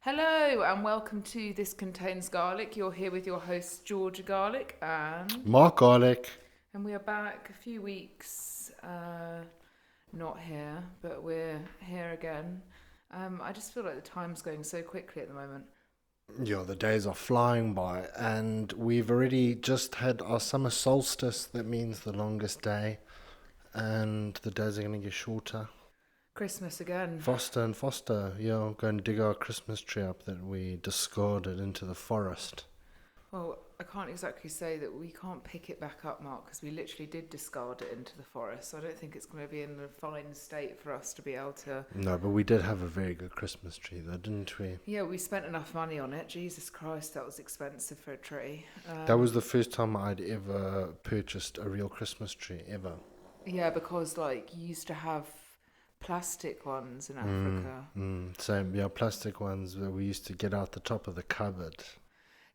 Hello and welcome to This Contains Garlic. You're here with your host Georgia Garlic Mark Garlic. and we are back a few weeks not here, but we're here again. I just feel like the time's going so quickly at the moment. Yeah, the days are flying by, and we've already just had our summer solstice. That means the longest day, and the days are going to get shorter. Christmas again. Foster and Foster, yeah, go and dig our Christmas tree up that we discarded into the forest. Well, I can't exactly say that we can't pick it back up, Mark, because we literally did discard it into the forest. So I don't think it's going to be in a fine state for us to be able to. No, but we did have a very good Christmas tree, though, didn't we? Yeah, we spent enough money on it. Jesus Christ, that was expensive for a tree. That was the first time I'd ever purchased a real Christmas tree, ever. Yeah, because like you used to have plastic ones in Africa. Same, yeah, plastic ones that we used to get out the top of the cupboard.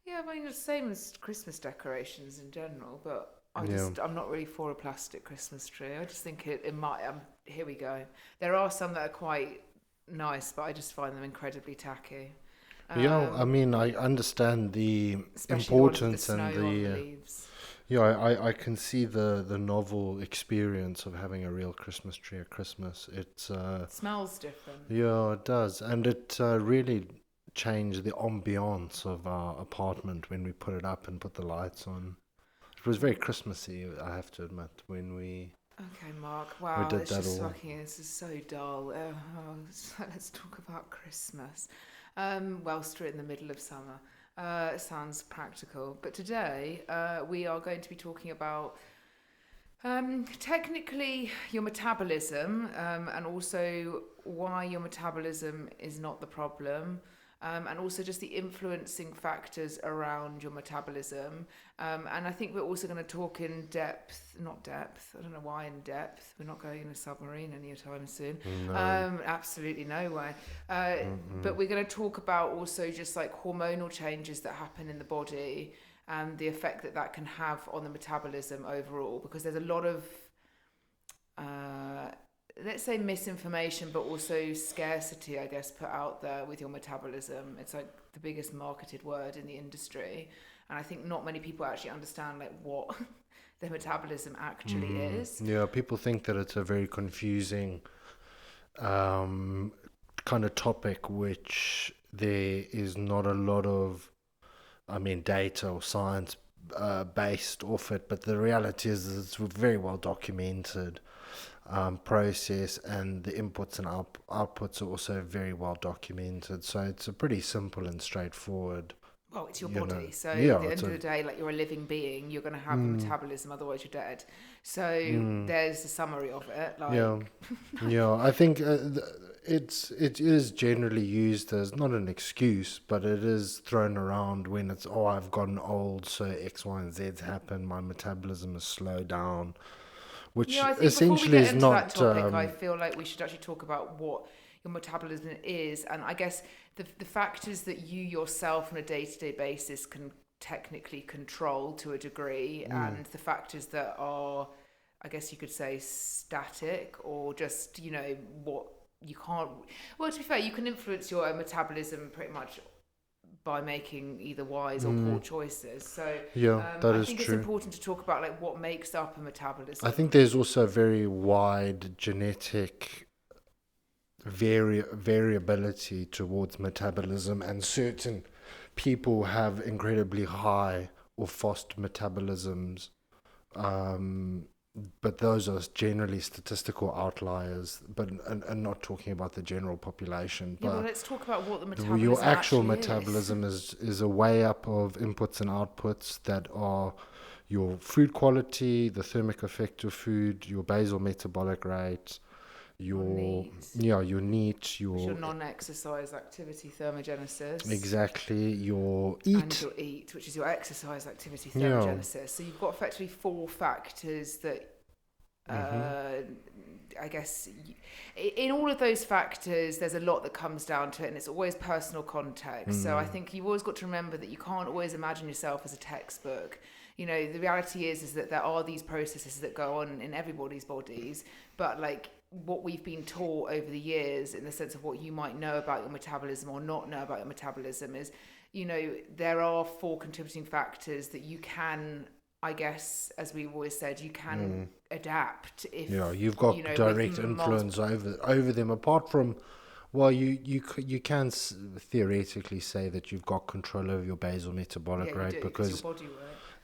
Yeah, I mean the same as Christmas decorations in general, but Yeah. I'm not really for a plastic Christmas tree. I just think it might. Here we go. There are some that are quite nice, but I just find them incredibly tacky. Yeah, I mean, I understand the Especially the ones with the importance snow and on the the leaves. yeah, I can see the novel experience of having a real Christmas tree at Christmas. It's It smells different. yeah, it does, and it really changed the ambiance of our apartment when we put it up and put the lights on. It was very Christmassy, I have to admit, when we Okay, Mark. we Wow, did it's that just all. fucking. This is so dull. So let's talk about Christmas. Whilst we're in the middle of summer, it sounds practical. But today, we are going to be talking about technically your metabolism, and also why your metabolism is not the problem. And also just the influencing factors around your metabolism. And I think we're also going to talk in depth, not depth, I don't know why in depth. We're not going in a submarine anytime soon. No. Absolutely no way. But we're going to talk about also just like hormonal changes that happen in the body and the effect that that can have on the metabolism overall, because there's a lot of let's say misinformation, but also scarcity, I guess, put out there with your metabolism. It's like the biggest marketed word in the industry, and I think not many people actually understand like what their metabolism actually is. Yeah, people think that it's a very confusing um, kind of topic, which there is not a lot of, I mean, data or science based off it, but the reality is that it's very well documented process, and the inputs and outputs are also very well documented. So it's a pretty simple and straightforward, Well, it's your you know. body, so at Yeah, the it's end of a the day, like you're a living being, you're going to have a metabolism, otherwise you're dead. So there's the summary of it. Like, yeah, yeah. I think it is generally used as not an excuse, but it is thrown around when it's, oh, I've gotten old, so X, Y, and Z's happened. My metabolism has slowed down, which yeah, I think before we essentially get is into that not. topic, I feel like we should actually talk about what your metabolism is, and I guess the factors that you yourself on a day-to-day basis can technically control to a degree, and the factors that are, I guess you could say, static, or just, you know, what you can't. Well, to be fair, you can influence your metabolism pretty much by making either wise or poor choices. So Yeah, that I is think it's true. important to talk about like what makes up a metabolism. I think there's also a very wide genetic variability towards metabolism, and certain people have incredibly high or fast metabolisms. Um, but those are generally statistical outliers, but and not talking about the general population. Yeah, but But let's talk about what the metabolism your actual actually metabolism is a way up of inputs and outputs that are your food quality, the thermic effect of food, your basal metabolic rate, Your your neat, your NEAT, which is your your non-exercise activity thermogenesis, exactly your and eat. your EAT, which is your exercise activity Yeah. thermogenesis. So you've got effectively four factors that, I guess, in all of those factors, there's a lot that comes down to it, and it's always personal context. So I think you've always got to remember that you can't always imagine yourself as a textbook. You know, the reality is that there are these processes that go on in everybody's bodies, but like what we've been taught over the years, in the sense of what you might know about your metabolism or not know about your metabolism, is, you know, there are 4 contributing factors that you can, I guess, as we've always said, you can adapt if you've got you know, direct influence over them. Apart from, well, you can theoretically say that you've got control over your basal metabolic rate, do, because your body weight.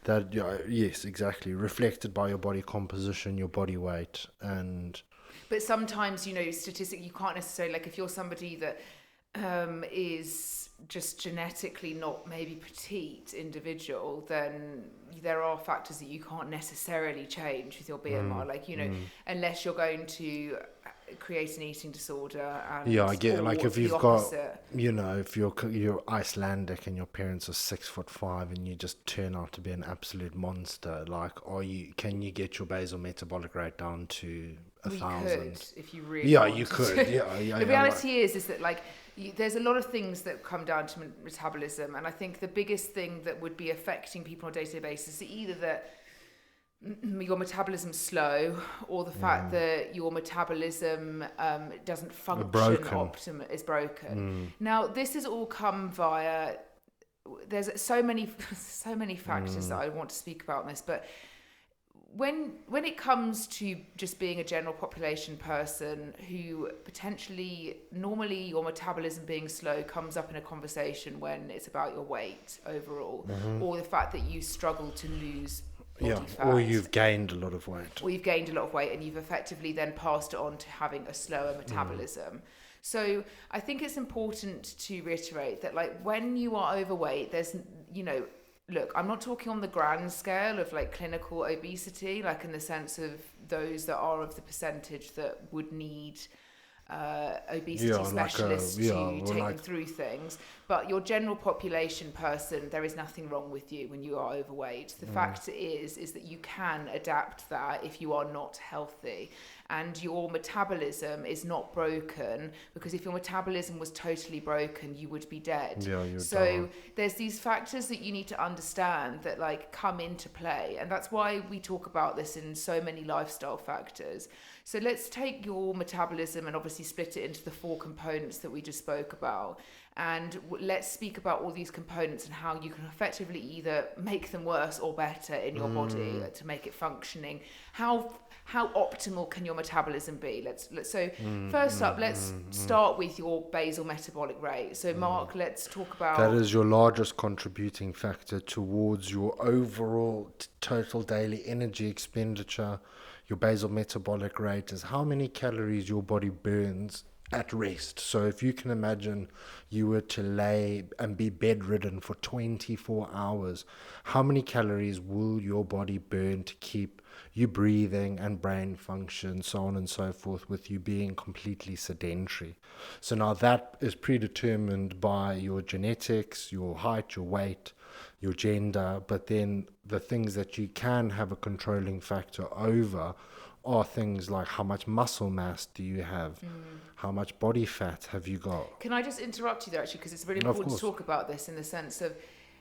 that, yes, exactly, reflected by your body composition, your body weight, and. But sometimes, you know, statistically, you can't necessarily, like, if you're somebody that is just genetically not maybe petite individual, then there are factors that you can't necessarily change with your BMI. Like, you know, unless you're going to create an eating disorder. And I get, like, if you've got, you know, if you're Icelandic and your parents are 6'5" and you just turn out to be an absolute monster, like, can you get your basal metabolic rate down to 1,000? You could, if you really you wanted could. to. The reality is that, like, there's a lot of things that come down to metabolism, and I think the biggest thing that would be affecting people on a day-to-day basis is either that your metabolism's slow, or the fact that your metabolism doesn't function optimally, is broken. Now, this has all come via, there's so many factors that I want to speak about in this, but when it comes to just being a general population person who potentially, normally your metabolism being slow comes up in a conversation when it's about your weight overall, or the fact that you struggle to lose body fat. Or you've gained a lot of weight. And you've effectively then passed it on to having a slower metabolism. So I think it's important to reiterate that, like, when you are overweight, there's, you know, look, I'm not talking on the grand scale of, like, clinical obesity, like in the sense of those that are of the percentage that would need obesity specialists to take them through things. But your general population person, there is nothing wrong with you when you are overweight. The fact is that you can adapt that if you are not healthy. And your metabolism is not broken, because if your metabolism was totally broken, you would be dead. So there's these factors that you need to understand that, like, come into play. And that's why we talk about this in so many lifestyle factors. So let's take your metabolism and obviously split it into the 4 components that we just spoke about. And let's speak about all these components and how you can effectively either make them worse or better in your body to make it functioning. How optimal can your metabolism be? First up, let's start with your basal metabolic rate. So Mark, let's talk about... That is your largest contributing factor towards your overall total daily energy expenditure. Your basal metabolic rate is how many calories your body burns at rest. So if you can imagine you were to lay and be bedridden for 24 hours, how many calories will your body burn to keep you breathing and brain function, so on and so forth, with you being completely sedentary? So now that is predetermined by your genetics, your height, your weight, your gender, but then the things that you can have a controlling factor over are things like how much muscle mass do you have, how much body fat have you got. Can I just interrupt you there, actually, because it's really important to talk about this, in the sense of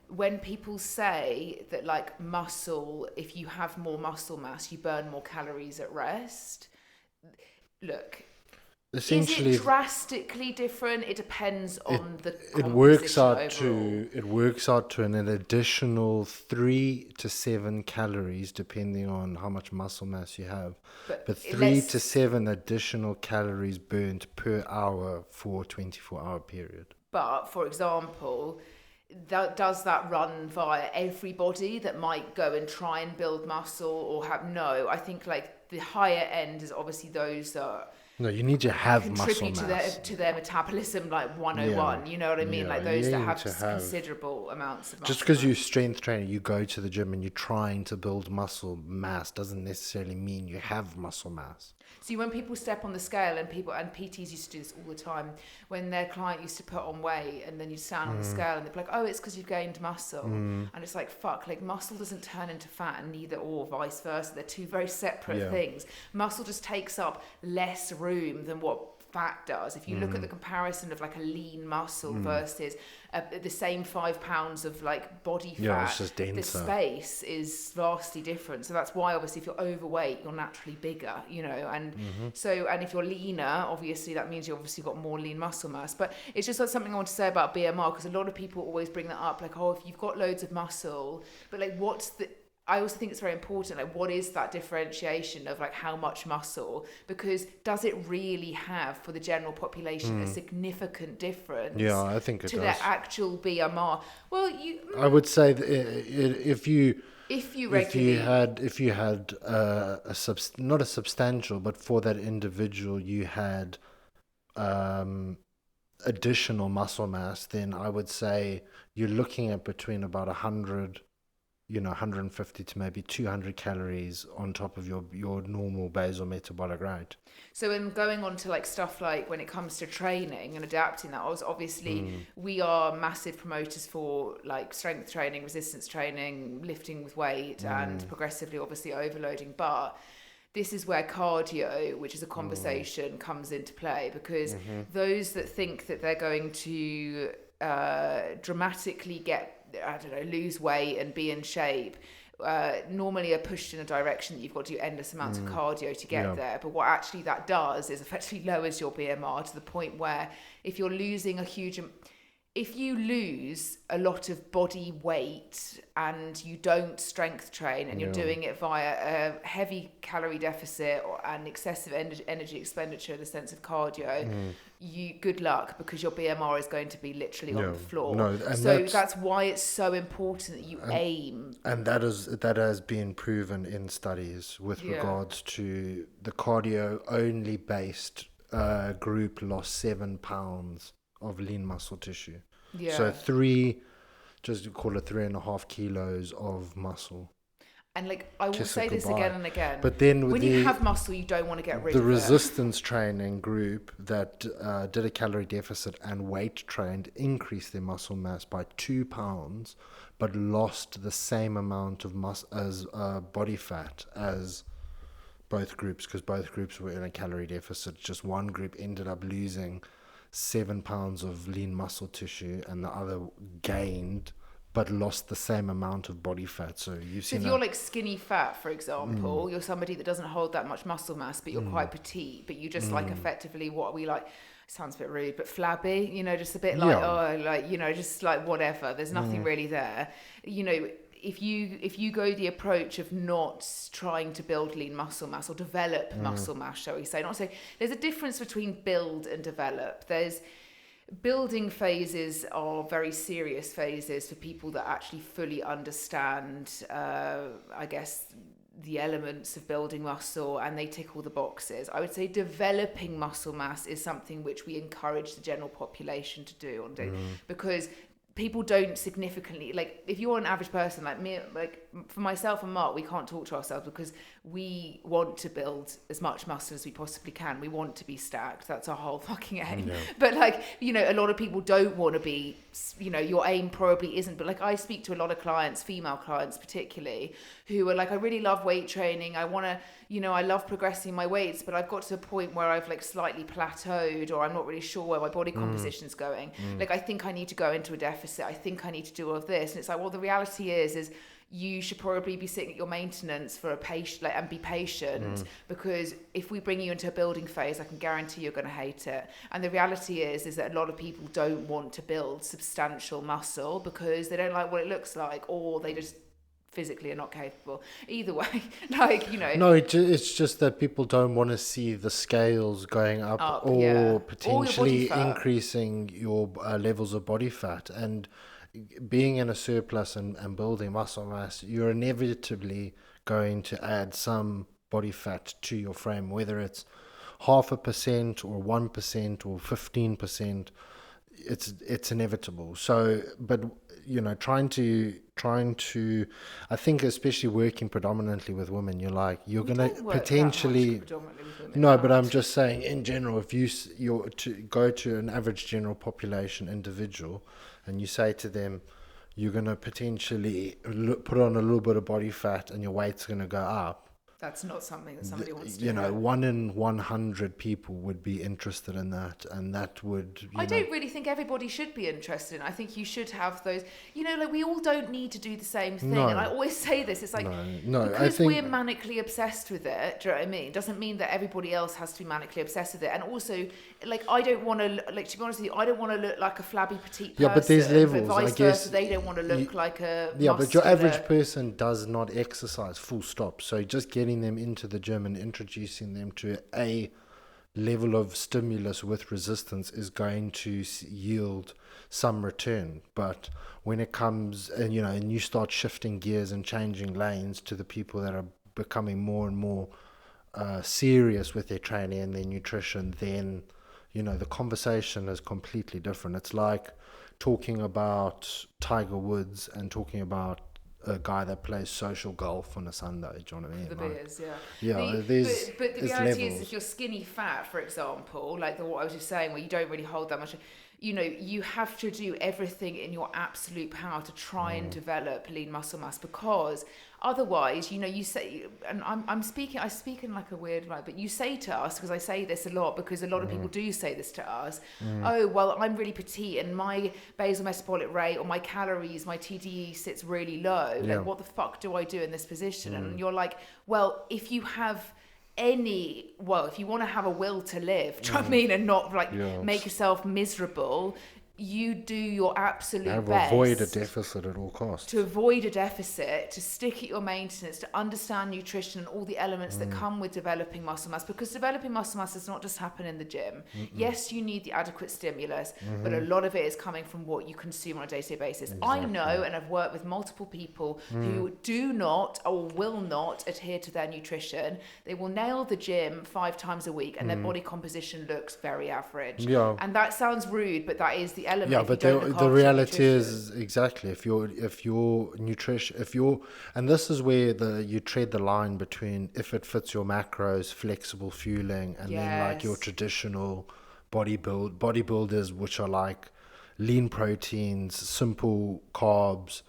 when people say that, like, muscle, if you have more muscle mass, you burn more calories at rest. Look, essentially, is it drastically different? It depends on the composition overall. It works out to an additional 3 to 7 calories, depending on how much muscle mass you have. But 3 to 7 additional calories burnt per hour for a 24-hour period. But, for example, does that run via everybody that might go and try and build muscle or have... No, I think, like, the higher end is obviously those that... No, you need to have muscle mass. Contribute to their metabolism, like 101, you know what I mean? Like those that have considerable amounts of muscle. Just because you're a strength trainer, you go to the gym and you're trying to build muscle mass doesn't necessarily mean you have muscle mass. See, when people step on the scale, and PTs used to do this all the time, when their client used to put on weight and then you stand on the scale and they'd be like, oh, it's because you've gained muscle. And it's like, fuck, like, muscle doesn't turn into fat, and neither, or vice versa. They're two very separate things. Muscle just takes up less room than what fat does. If you look at the comparison of like a lean muscle versus the same 5 pounds of like body fat, it's just the denser. space is vastly different. So that's why obviously if you're overweight, you're naturally bigger, you know, and so, and if you're leaner, obviously that means you obviously got more lean muscle mass. But it's just like something I want to say about BMR, because a lot of people always bring that up, like, oh, if you've got loads of muscle, but like I also think it's very important, like, what is that differentiation of like how much muscle? Because does it really have, for the general population, a significant difference? Yeah, I think it to does. their actual BMR. Well, I would say that if you had not a substantial, but for that individual you had additional muscle mass, then I would say you're looking at between about 150 to maybe 200 calories on top of your normal basal metabolic rate. So in going on to like stuff like when it comes to training and adapting that, obviously we are massive promoters for like strength training, resistance training, lifting with weight, and progressively obviously overloading. But this is where cardio, which is a conversation, comes into play, because those that think that they're going to dramatically lose weight and be in shape, normally are pushed in a direction that you've got to do endless amounts of cardio to get there. But what actually that does is effectively lowers your BMR to the point where if you're losing if you lose a lot of body weight and you don't strength train and you're doing it via a heavy calorie deficit and excessive energy expenditure in the sense of cardio, good luck, because your BMR is going to be literally on the floor. So that's why it's so important that you aim. And that has been proven in studies with regards to the cardio only based group lost 7 pounds of lean muscle tissue. So just call it 3.5 kilos of muscle. And like, I will say this again and again, but then when you have muscle, you don't want to get rid of it. The resistance training group that did a calorie deficit and weight trained increased their muscle mass by 2 pounds, but lost the same amount of body fat as both groups, because both groups were in a calorie deficit. Just one group ended up losing 7 pounds of lean muscle tissue and the other gained but lost the same amount of body fat. So if you're like skinny fat, for example, you're somebody that doesn't hold that much muscle mass, but you're quite petite, but you just like effectively what we like, sounds a bit rude, but flabby, you know, just a bit like, just like whatever, there's nothing really there, if you go the approach of not trying to build lean muscle mass or develop muscle mass, shall we say, not say, there's a difference between build and develop. There's building phases are very serious phases for people that actually fully understand, I guess, the elements of building muscle, and they tick all the boxes. I would say developing muscle mass is something which we encourage the general population to do because people don't significantly, like, if you're an average person like me, like for myself and Mark, we can't talk to ourselves because we want to build as much muscle as we possibly can. We want to be stacked. That's our whole fucking aim. Yeah. But like, a lot of people don't want to be, your aim probably isn't. But like, I speak to a lot of clients, female clients particularly, who are like, I really love weight training. I want to, I love progressing my weights, but I've got to a point where I've like slightly plateaued, or I'm not really sure where my body composition's going. Like, I think I need to go into a deficit. I think I need to do all of this. And it's like, well, the reality is you should probably be sitting at your maintenance for a patient, and be patient, because if we bring you into a building phase, I can guarantee you're going to hate it. And the reality is that a lot of people don't want to build substantial muscle because they don't like what it looks like, or they just physically are not capable. Either way, No, it's just that people don't want to see the scales going up or potentially increasing your levels of body fat. And being in a surplus and building muscle mass, you're inevitably going to add some body fat to your frame, whether it's 0.5% or 1% or 15%. It's inevitable. So, but trying to, I think, especially working predominantly with women, you're going to potentially. No, but I'm just saying in general, if you're to go to an average general population individual, and you say to them, you're going to potentially put on a little bit of body fat and your weight's going to go up, That's not something that somebody wants to You hear. know, 1 in 100 people would be interested in that, and that would, I don't really think everybody should be interested in. I think you should have those. Like we all don't need to do the same thing. No. And I always say this. It's like No, I because think we're manically obsessed with it. Do you know what I mean? Doesn't mean that everybody else has to be manically obsessed with it. And also, like I don't want to like to be honest with you, I don't want to look like a flabby petite person. but there's levels. But vice I guess versa, they don't want to look like a but your muscular- average person does not exercise. Full stop. So just getting them into the gym and introducing them to a level of stimulus with resistance is going to yield some return. But when it comes and you start shifting gears and changing lanes to the people that are becoming more and more serious with their training and their nutrition, then the conversation is completely different. It's like talking about Tiger Woods and talking about a guy that plays social golf on a Sunday. Do you know what I mean? The beers, yeah. Yeah, but the reality levels. is, if you're skinny fat, for example, like what I was just saying, where you don't really hold that much, you have to do everything in your absolute power to try and develop lean muscle mass, because otherwise, you say, and I speak in like a weird way, but you say to us, because I say this a lot, because a lot of people do say this to us, oh, well, I'm really petite and my basal metabolic rate or my calories, my TDE sits really low. Yeah. Like, what the fuck do I do in this position? And you're like, well, if you want to have a will to live, do you know what I mean, and not like make yourself miserable, you do your absolute best. Avoid a deficit at all costs. To avoid a deficit, to stick at your maintenance, to understand nutrition and all the elements that come with developing muscle mass, because developing muscle mass does not just happen in the gym. Yes, you need the adequate stimulus, but a lot of it is coming from what you consume on a day-to-day basis. Exactly. I know, and I've worked with multiple people who do not or will not adhere to their nutrition. They will nail the gym 5 times a week and their body composition looks very average. Yeah. And that sounds rude, but that is the element. Yeah, if but you don't look the after reality your is exactly if your nutrition, and this is where you tread the line between if it fits your macros, flexible fueling, and then like your Yes. traditional bodybuilders, which are like lean proteins, simple carbs,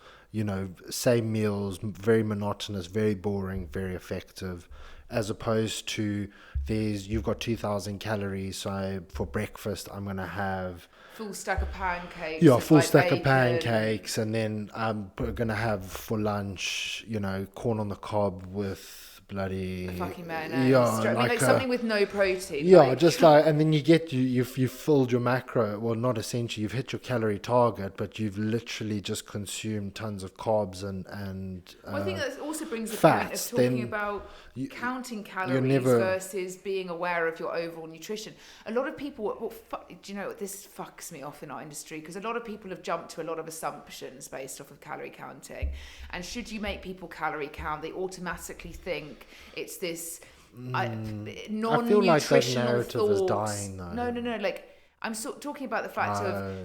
same meals, very monotonous, very boring, very effective, as opposed to you've got 2,000 calories, so for breakfast I'm going to have full stack of pancakes. full like stack of bacon. pancakes, and then I'm going to have for lunch, corn on the cob with bloody Fucking mayonnaise. Like something with no protein. Yeah, like. just like, and then you've filled your macro. Well, not essentially, you've hit your calorie target, but you've literally just consumed tons of carbs and Well, I think that also brings the fats, point of talking then about counting you're calories never- versus being aware of your overall nutrition. A lot of people, do you know, this fucks me off in our industry, because a lot of people have jumped to a lot of assumptions based off of calorie counting. And should you make people calorie count, they automatically think it's this non-nutritional I feel like that narrative thoughts. is dying, though. No. Like, I'm talking about the fact of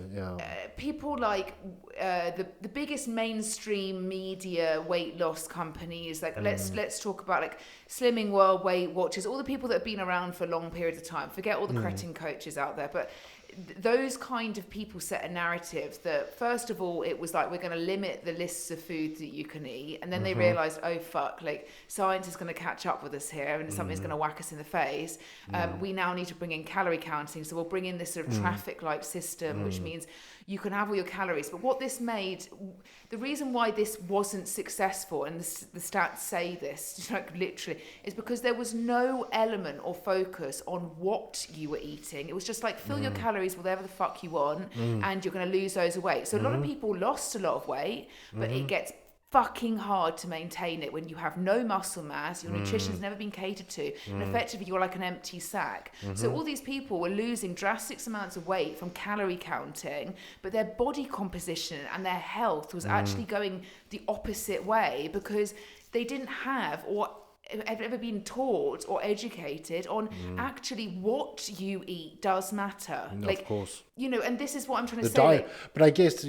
people like the biggest mainstream media weight loss companies. Like let's talk about like Slimming World, Weight Watchers, all the people that have been around for long periods of time. Forget all the cretin coaches out there, but those kind of people set a narrative that, first of all, it was like, we're going to limit the lists of foods that you can eat, and then they realized, oh fuck, like science is going to catch up with us here, and something's going to whack us in the face. We now need to bring in calorie counting, so we'll bring in this sort of traffic light system, which means you can have all your calories. But what this made, the reason why this wasn't successful, and the stats say this, like literally, is because there was no element or focus on what you were eating. It was just like, fill your calories whatever the fuck you want, and you're going to lose those weight. So a lot of people lost a lot of weight, but it gets fucking hard to maintain it when you have no muscle mass, your nutrition's never been catered to, and effectively you're like an empty sack. So all these people were losing drastic amounts of weight from calorie counting, but their body composition and their health was actually going the opposite way, because they didn't have or have ever been taught or educated on actually what you eat does matter. No, like, of course. And this is what I'm trying to The say. diet, Like, but I guess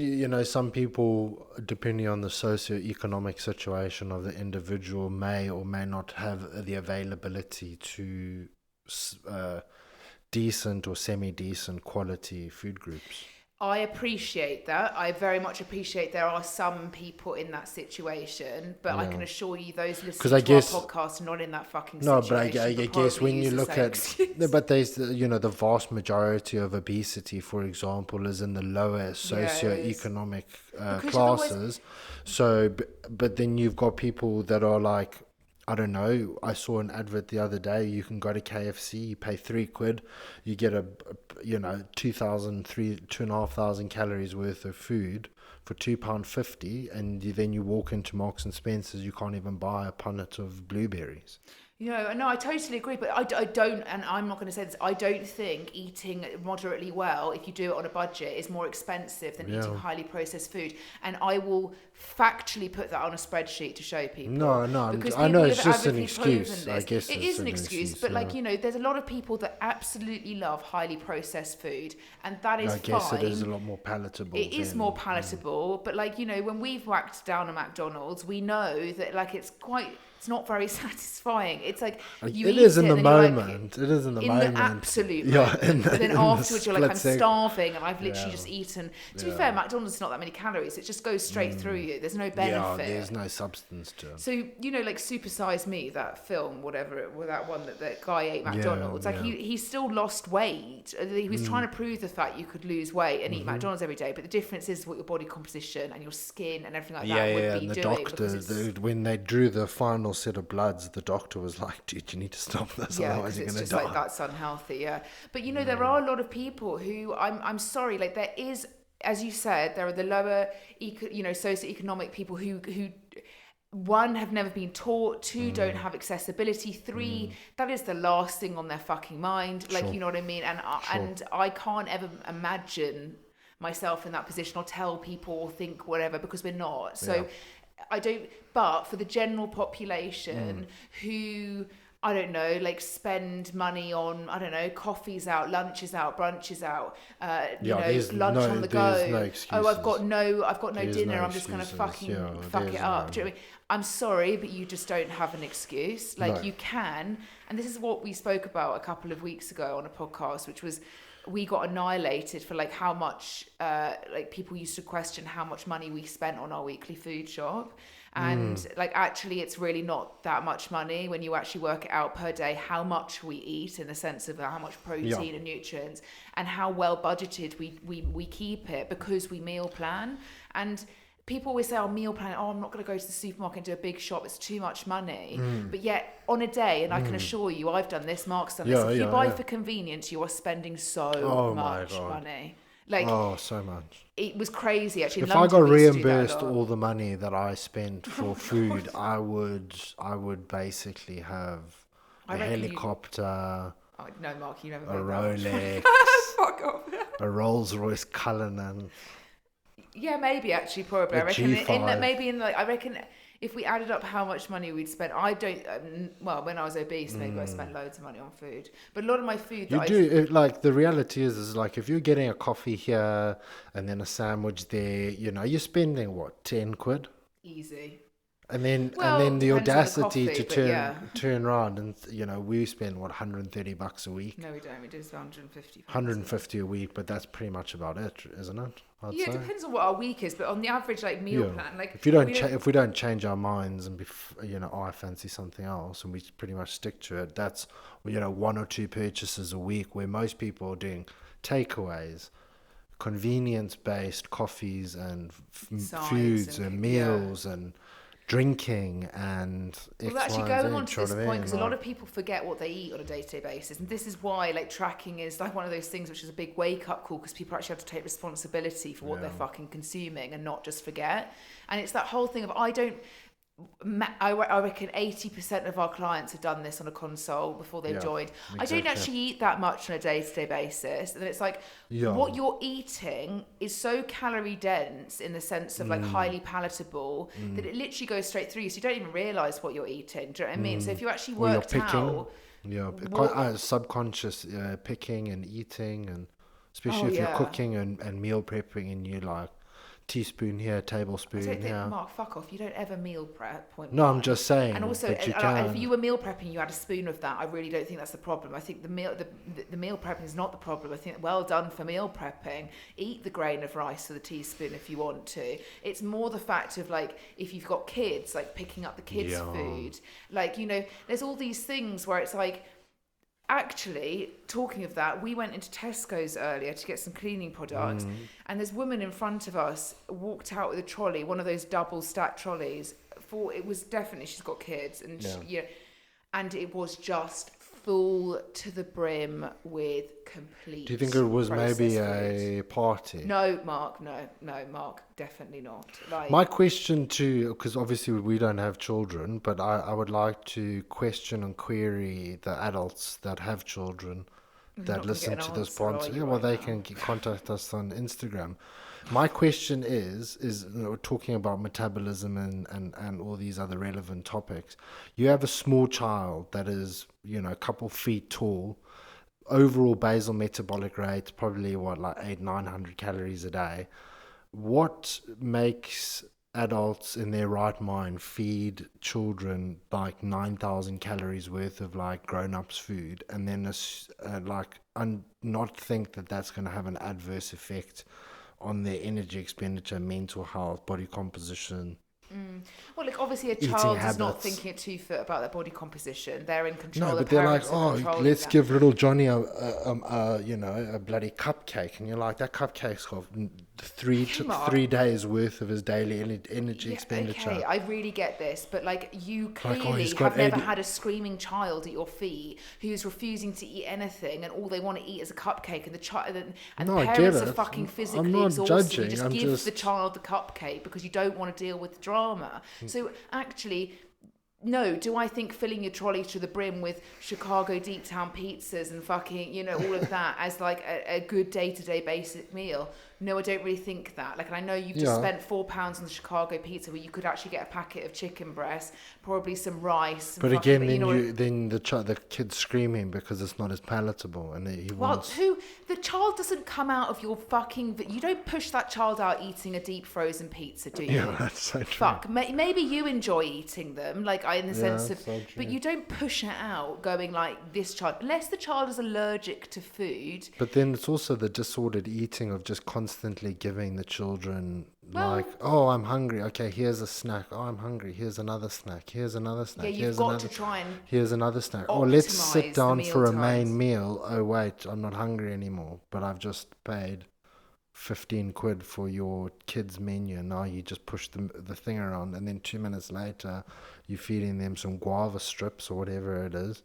some people, depending on the socioeconomic situation of the individual, may or may not have the availability to decent or semi-decent quality food groups. I appreciate that. I very much appreciate there are some people in that situation, but I can assure you those listening I to guess, our podcast are not in that fucking no, situation. but I guess probably when you use the look same at, excuse. no, but there's the vast majority of obesity, for example, is in the lower Yeah, it is. socioeconomic Because you've classes. So, but then you've got people that are like, I don't know. I saw an advert the other day. You can go to KFC, you pay £3, you get a 2,500 calories worth of food for £2.50, and then you walk into Marks and Spencers, you can't even buy a punnet of blueberries. No, I totally agree, but I don't, and I'm not going to say this, I don't think eating moderately well, if you do it on a budget, is more expensive than eating highly processed food. And I will factually put that on a spreadsheet to show people. No, because I know people it's have just an advocated excuse. this. I guess it it's is an excuse, but yeah. there's a lot of people that absolutely love highly processed food, and that is I guess fine. it is a lot more palatable. It is more palatable, but when we've whacked down a McDonald's, we know that it's not very satisfying. It's like you it eat is in it the and you're like, moment. It is in the in moment. the absolute Yeah, moment. But then afterwards you're like, I'm split starving and I've literally just eaten. To be Yeah. fair, McDonald's is not that many calories. It just goes straight through you. There's no benefit. Yeah, there's no substance to it. So, like Super Size Me, that film, that one that guy ate McDonald's, he still lost weight. He was trying to prove the fact you could lose weight and eat McDonald's every day. But the difference is what your body composition and your skin and everything like that would be and the doing. doctor, when they drew the final set of bloods, the doctor was like, dude, you need to stop this, otherwise you're going to die. Like, that's unhealthy, yeah. But, there are a lot of people who, I'm sorry, like there is, as you said, there are the lower, socioeconomic people who one, have never been taught, two, don't have accessibility, three, that is the last thing on their fucking mind. Like, Sure. you know what I mean? And I can't ever imagine myself in that position or tell people or think whatever, because we're not. So I don't, but for the general population who, I don't know, like spend money on, I don't know, coffees out, lunches out, brunches out, lunch on the go. No oh, I've got no There's dinner. no I'm just going to excuses. fucking fuck it up. Do you know what I mean? I'm sorry, but you just don't have an excuse. Like you can, and this is what we spoke about a couple of weeks ago on a podcast, which was we got annihilated for like how much, people used to question how much money we spent on our weekly food shop. And actually it's really not that much money when you actually work it out per day, how much we eat in the sense of how much protein and nutrients and how well budgeted we keep it, because we meal plan. And people always say, meal plan, I'm not going to go to the supermarket and do a big shop, it's too much money. But yet on a day, and I can assure you, I've done this, Mark's done this, if you buy for convenience, you are spending so much money. So much. It was crazy actually. If In London, I got we used to do that a reimbursed lot. all the money that I spent for food, I would basically have I a reckon you- helicopter, Oh, no, Mark, you never a made that. Rolex, Fuck off. a Rolls Royce Cullinan. Yeah, maybe actually, probably. A I reckon G5. I reckon if we added up how much money we'd spent, I don't. When I was obese, maybe I spent loads of money on food. But a lot of my food You that do like the reality is like if you're getting a coffee here and then a sandwich there, you're spending what, £10, easy. and then Well, the depends on the audacity coffee, to but turn around and we spend what, $130 a week. No, we don't. We do 150. 150 a week, but that's pretty much about it, isn't it? I'd Yeah, say. it depends on what our week is, but on the average, meal plan, If we don't change our minds and I fancy something else, and we pretty much stick to it, that's one or two purchases a week. Where most people are doing takeaways, convenience-based coffees and foods and meals and drinking and well, X, actually Y, going and on Z, to this do you know what I point, mean? because a lot of people forget what they eat on a day-to-day basis, and this is why tracking is one of those things which is a big wake-up call, because people actually have to take responsibility for what they're fucking consuming and not just forget. And it's that whole thing of I reckon 80% of our clients have done this on a console before they've joined. Exactly. I don't actually eat that much on a day-to-day basis, and it's what you're eating is so calorie dense in the sense of highly palatable that it literally goes straight through you, so you don't even realise what you're eating. Do you know what I mean? So if you actually worked out, subconscious picking and eating, and especially if you're cooking and meal prepping and you teaspoon here, I tablespoon don't think, here. Mark, fuck off. You don't ever meal prep. Point No, one. I'm just saying. And also, but you if can. you were meal prepping, you had a spoon of that. I really don't think that's the problem. I think the meal prepping is not the problem. I think well done for meal prepping. Eat the grain of rice with a teaspoon if you want to. It's more the fact of like if you've got kids, like picking up the kids' food. Like, you know, there's all these things where it's like. Actually, talking of that, we went into Tesco's earlier to get some cleaning products, and this woman in front of us walked out with a trolley, one of those double stack trolleys. It was definitely she's got kids, and and it was just full to the brim with complete. Do you think it was maybe food. a party? No, Mark. No, Mark. Definitely not. Like, my question to, because obviously we don't have children, but I would like to question and query the adults that have children that listen to this podcast. Yeah, well, they can contact us on Instagram. My question is talking about metabolism and all these other relevant topics. You have a small child that is, a couple feet tall, overall basal metabolic rate, probably like 800-900 calories a day. What makes adults in their right mind feed children like 9,000 calories worth of like grown-ups food and then not think that that's going to have an adverse effect on their energy expenditure, mental health, body composition? Well, look, obviously a child is not thinking at 2 foot about their body composition. They're in control. No, but they're like, let's give little Johnny a bloody cupcake, and you're like, that cupcake's got 3 days worth of his daily energy expenditure. Okay, I really get this, but like you clearly have never had a screaming child at your feet who's refusing to eat anything, and all they want to eat is a cupcake, and the child and the parents are fucking physically exhausted. You just give the child the cupcake because you don't want to deal with the drama. So actually, no, do I think filling your trolley to the brim with Chicago deep town pizzas and fucking, all of that as like a good day-to-day basic meal? No, I don't really think that. Like, and I know you've just spent £4 on the Chicago pizza where you could actually get a packet of chicken breast, probably some rice. But again, then the kid's screaming because it's not as palatable, and the child doesn't come out of your fucking. You don't push that child out eating a deep frozen pizza, do you? Yeah, that's so true. Fuck, maybe you enjoy eating them, like in the sense of, so but you don't push it out, going like this child, unless the child is allergic to food. But then it's also the disordered eating of just constantly giving the children oh, I'm hungry. Okay, here's a snack. Oh, I'm hungry. Here's another snack. Here's another snack. Yeah, you've got to try and. Here's another snack. Oh, let's sit down for a main meal. Oh wait, I'm not hungry anymore. But I've just paid 15 quid for your kids' menu. Now you just push the thing around, and then 2 minutes later, you're feeding them some guava strips or whatever it is.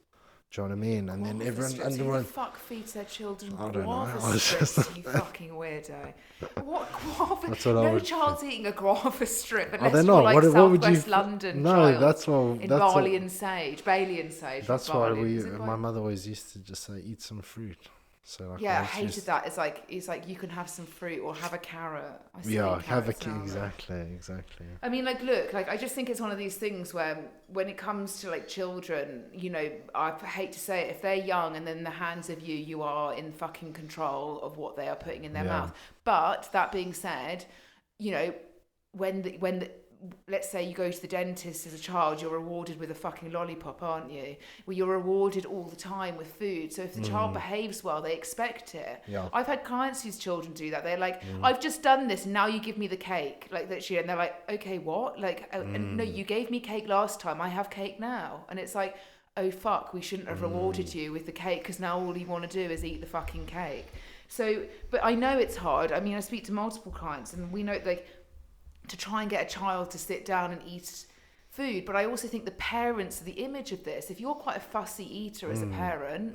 Do you know what I mean? And then everyone... Who the fuck feeds their children guava know. strips, you fucking weirdo? What guava? No child's eating a guava strip unless you're like Southwest London child. That's what... In Bailey and Sage. That's why my mother always used to just say, eat some fruit. So like, I hated that. It's like you can have some fruit or have a carrot. Exactly. I mean, like, look, like I just think it's one of these things where when it comes to like children, I hate to say it, if they're young and then in the hands of you are in fucking control of what they are putting in their mouth. But that being said, when let's say you go to the dentist as a child, you're rewarded with a fucking lollipop, aren't you? Well, you're rewarded all the time with food. So if the child behaves well, they expect it. Yeah. I've had clients whose children do that. They're like, I've just done this, and now you give me the cake. Like that shit. And they're like, okay, what? Like, no, you gave me cake last time. I have cake now. And it's like, oh, fuck, we shouldn't have rewarded you with the cake because now all you want to do is eat the fucking cake. So, but I know it's hard. I mean, I speak to multiple clients, and we know, like, to try and get a child to sit down and eat food. But I also think the parents are the image of this. If you're quite a fussy eater as a parent,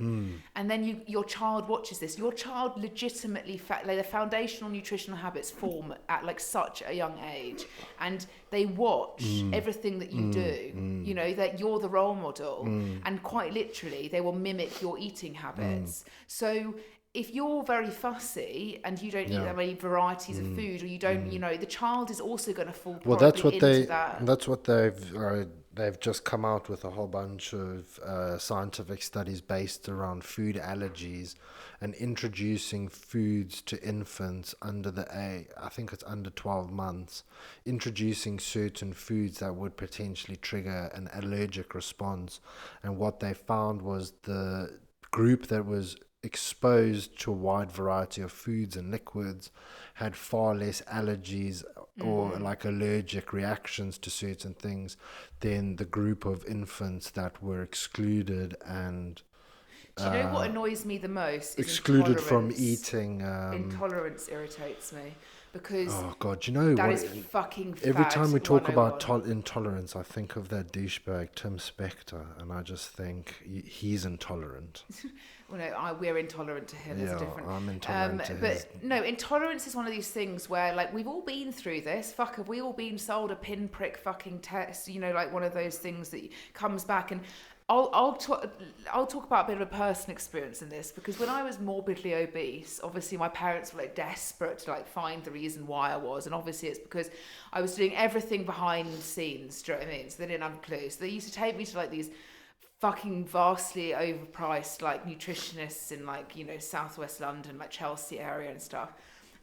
and then your child watches this, your child legitimately, the foundational nutritional habits form at like such a young age. And they watch everything that you do, that you're the role model. And quite literally, they will mimic your eating habits. So if you're very fussy and you don't eat that many varieties of food, or you don't, the child is also going to fall into that. That's what they've they've just come out with a whole bunch of scientific studies based around food allergies and introducing foods to infants under I think it's under 12 months, introducing certain foods that would potentially trigger an allergic response. And what they found was the group that was exposed to a wide variety of foods and liquids had far less allergies or like allergic reactions to certain things than the group of infants that were excluded and do you know what annoys me the most? Is excluded from intolerance. eating. Intolerance irritates me because Oh God, you know that what? is fucking Every fact time we talk about 101. intolerance, I think of that douchebag Tim Spector, and I just think he's intolerant. Well, no, we're intolerant to him. It's Yeah, different. I'm intolerant to his. But no, intolerance is one of these things where, like, we've all been through this. Fuck, have we all been sold a pinprick fucking test? You know, like one of those things that comes back. And I'll talk about a bit of a personal experience in this, because when I was morbidly obese, obviously my parents were like desperate to like find the reason why I was, and obviously it's because I was doing everything behind the scenes. Do you know what I mean? So they didn't have a clue. So they used to take me to like these fucking vastly overpriced like nutritionists in like, you know, southwest London, like Chelsea area and stuff.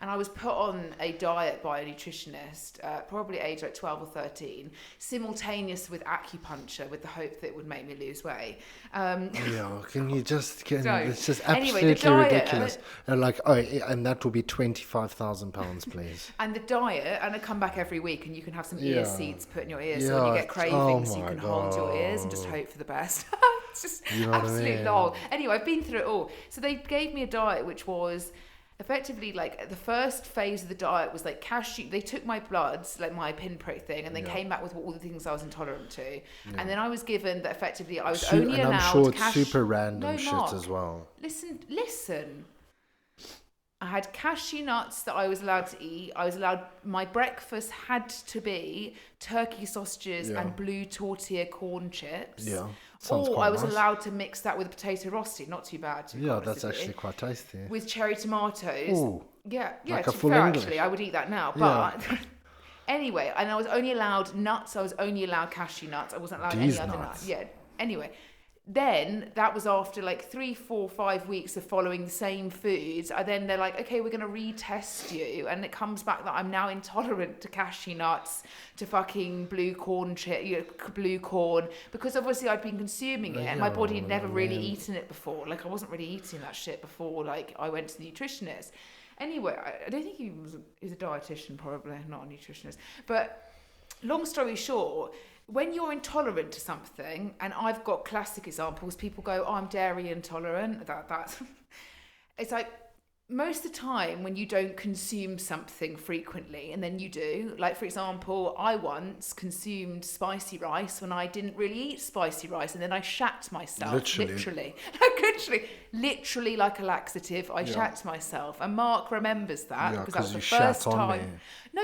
And I was put on a diet by a nutritionist, probably age like 12 or 13, simultaneous with acupuncture, with the hope that it would make me lose weight. Yeah, can you just Don't. it's just Anyway, absolutely the diet, ridiculous. And like, oh, and that will be £25,000, please. And the diet, and I come back every week, and you can have some ear Yeah. seeds put in your ears, so when you Yeah, get cravings, oh you my can hold your ears and just God. hope for the best. It's just You know what I absolute mean? lol. Anyway, I've been through it all. So they gave me a diet which was effectively like the first phase of the diet was like cashew. They took my bloods, like my pinprick thing, and they came back with all the things I was intolerant to. And then I was given that effectively I was only and allowed I'm sure it's cashew. super random No, shit Mark, as well. Listen. I had cashew nuts that I was allowed to eat. My breakfast had to be turkey sausages Yeah. and blue tortilla corn chips. Yeah, sounds Or quite I was nice. allowed to mix that with a potato rosti. Not too bad. To be Yeah, honest that's with you. actually quite tasty. With cherry tomatoes. Ooh, Yeah, like to a be full fair, English. actually, I would eat that now. Yeah. But anyway, and I was only allowed nuts. I was only allowed cashew nuts. I wasn't allowed These any other nuts. nuts. Yeah. Anyway, then that was after like 3, 4, 5 weeks of following the same foods. Then they're like, okay, we're going to retest you. And it comes back that I'm now intolerant to cashew nuts, to fucking blue corn, blue corn, because obviously I'd been consuming it and my body had never really eaten it before. Like I wasn't really eating that shit before, like I went to the nutritionist. Anyway, I don't think he was a dietitian, probably, not a nutritionist. But long story short, when you're intolerant to something, and I've got classic examples, people go, oh, I'm dairy intolerant. That's it's like most of the time when you don't consume something frequently, and then you do, like for example, I once consumed spicy rice when I didn't really eat spicy rice, and then I shat myself. Literally like a laxative. I shat myself, and Mark remembers that Yeah, because that was the you shat first on time. me.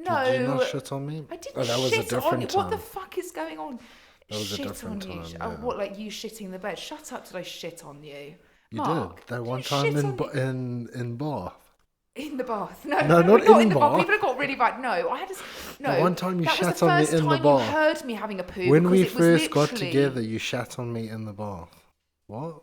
No, Did you not shit on me? I didn't Oh, that was a shit on different you. time. What the fuck is going on? That was a Shit different on you. time, Oh, yeah. what, like you shitting the bed? Shut up! Did I shit on you? You Mark, did. That did one I time shit in on you? in Bath. In the bath? No, No, not in in the bath. People have got really bad. No, I had to. No, The one time you that was shat the on me first in the time you bath. heard me having a poo. When because we it was first got literally- together, you shat on me in the bath. What?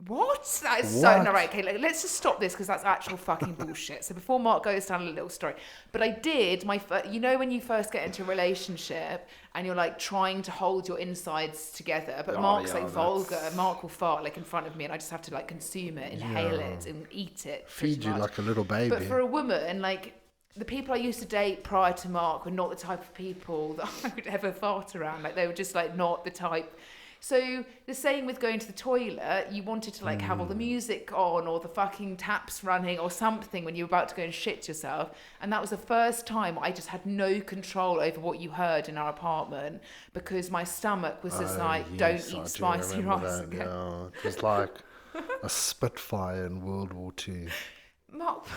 What? That is so... What? No, right, okay, let's just stop this because that's actual fucking bullshit. So before Mark goes down a little story. But I did, you know when you first get into a relationship and you're like trying to hold your insides together, but Mark's like vulgar. Mark will fart like in front of me and I just have to like consume it, inhale it and eat it. Feed you much. like a little baby. But for a woman, like... The people I used to date prior to Mark were not the type of people that I would ever fart around. Like, they were just, like, not the type. So, the same with going to the toilet. You wanted to, like, have all the music on or the fucking taps running or something when you were about to go and shit yourself. And that was the first time I just had no control over what you heard in our apartment because my stomach was just like, yes, don't I eat do spicy remember rice that, again. yeah. It was like a Spitfire in World War II. Mark,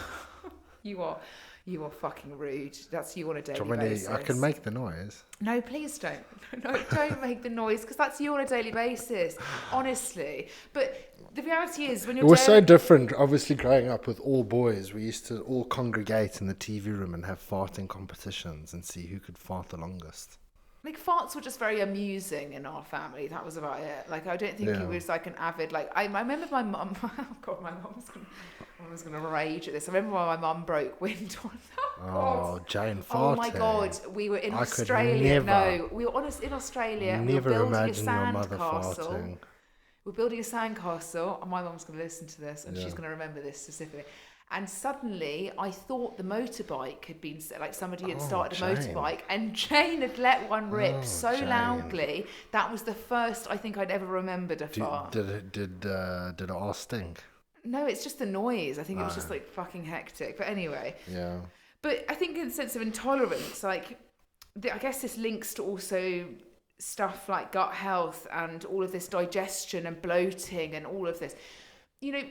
you are fucking rude. That's you on a daily Do you want me basis. to- I can make the noise. No, please don't. No, don't make the noise because that's you on a daily basis, honestly. But the reality is when It you're was so different. Obviously, growing up with all boys, we used to all congregate in the TV room and have farting competitions and see who could fart the longest. like farts were just very amusing in our family. That was about it. Like I don't think Yeah. it was like an avid like. I remember my mum. Oh God, my mum was gonna rage at this. I remember when my mum broke wind on. Oh God. Oh, Jane Oh my farting. God, we were in I could Australia. never, No, we were honest in Australia. And we were never building a imagine your mother sandcastle. farting. We're building a sandcastle, and my mum's going to listen to this, and Yeah. she's going to remember this specifically. And suddenly, I thought the motorbike had been like somebody had started a Jane. motorbike, and Jane had let one rip Oh, so Jane. loudly. That was the first I think I'd ever remembered a fart. Did it all stink? No, it's just the noise. I think it was just like fucking hectic. But anyway. Yeah. But I think in the sense of intolerance, like, I guess this links to also stuff like gut health and all of this digestion and bloating and all of this. You know,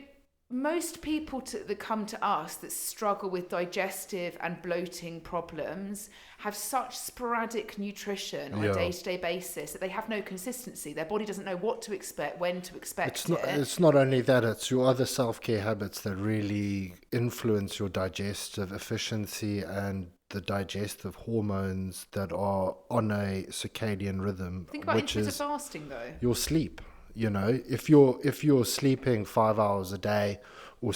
most people that come to us that struggle with digestive and bloating problems have such sporadic nutrition on a day-to-day basis that they have no consistency. Their body doesn't know what to expect, when to expect it. It's not only that, it's your other self-care habits that really influence your digestive efficiency and the digestive hormones that are on a circadian rhythm, Think about which intermittent is fasting though. your sleep. You know, if you're sleeping 5 hours a day, or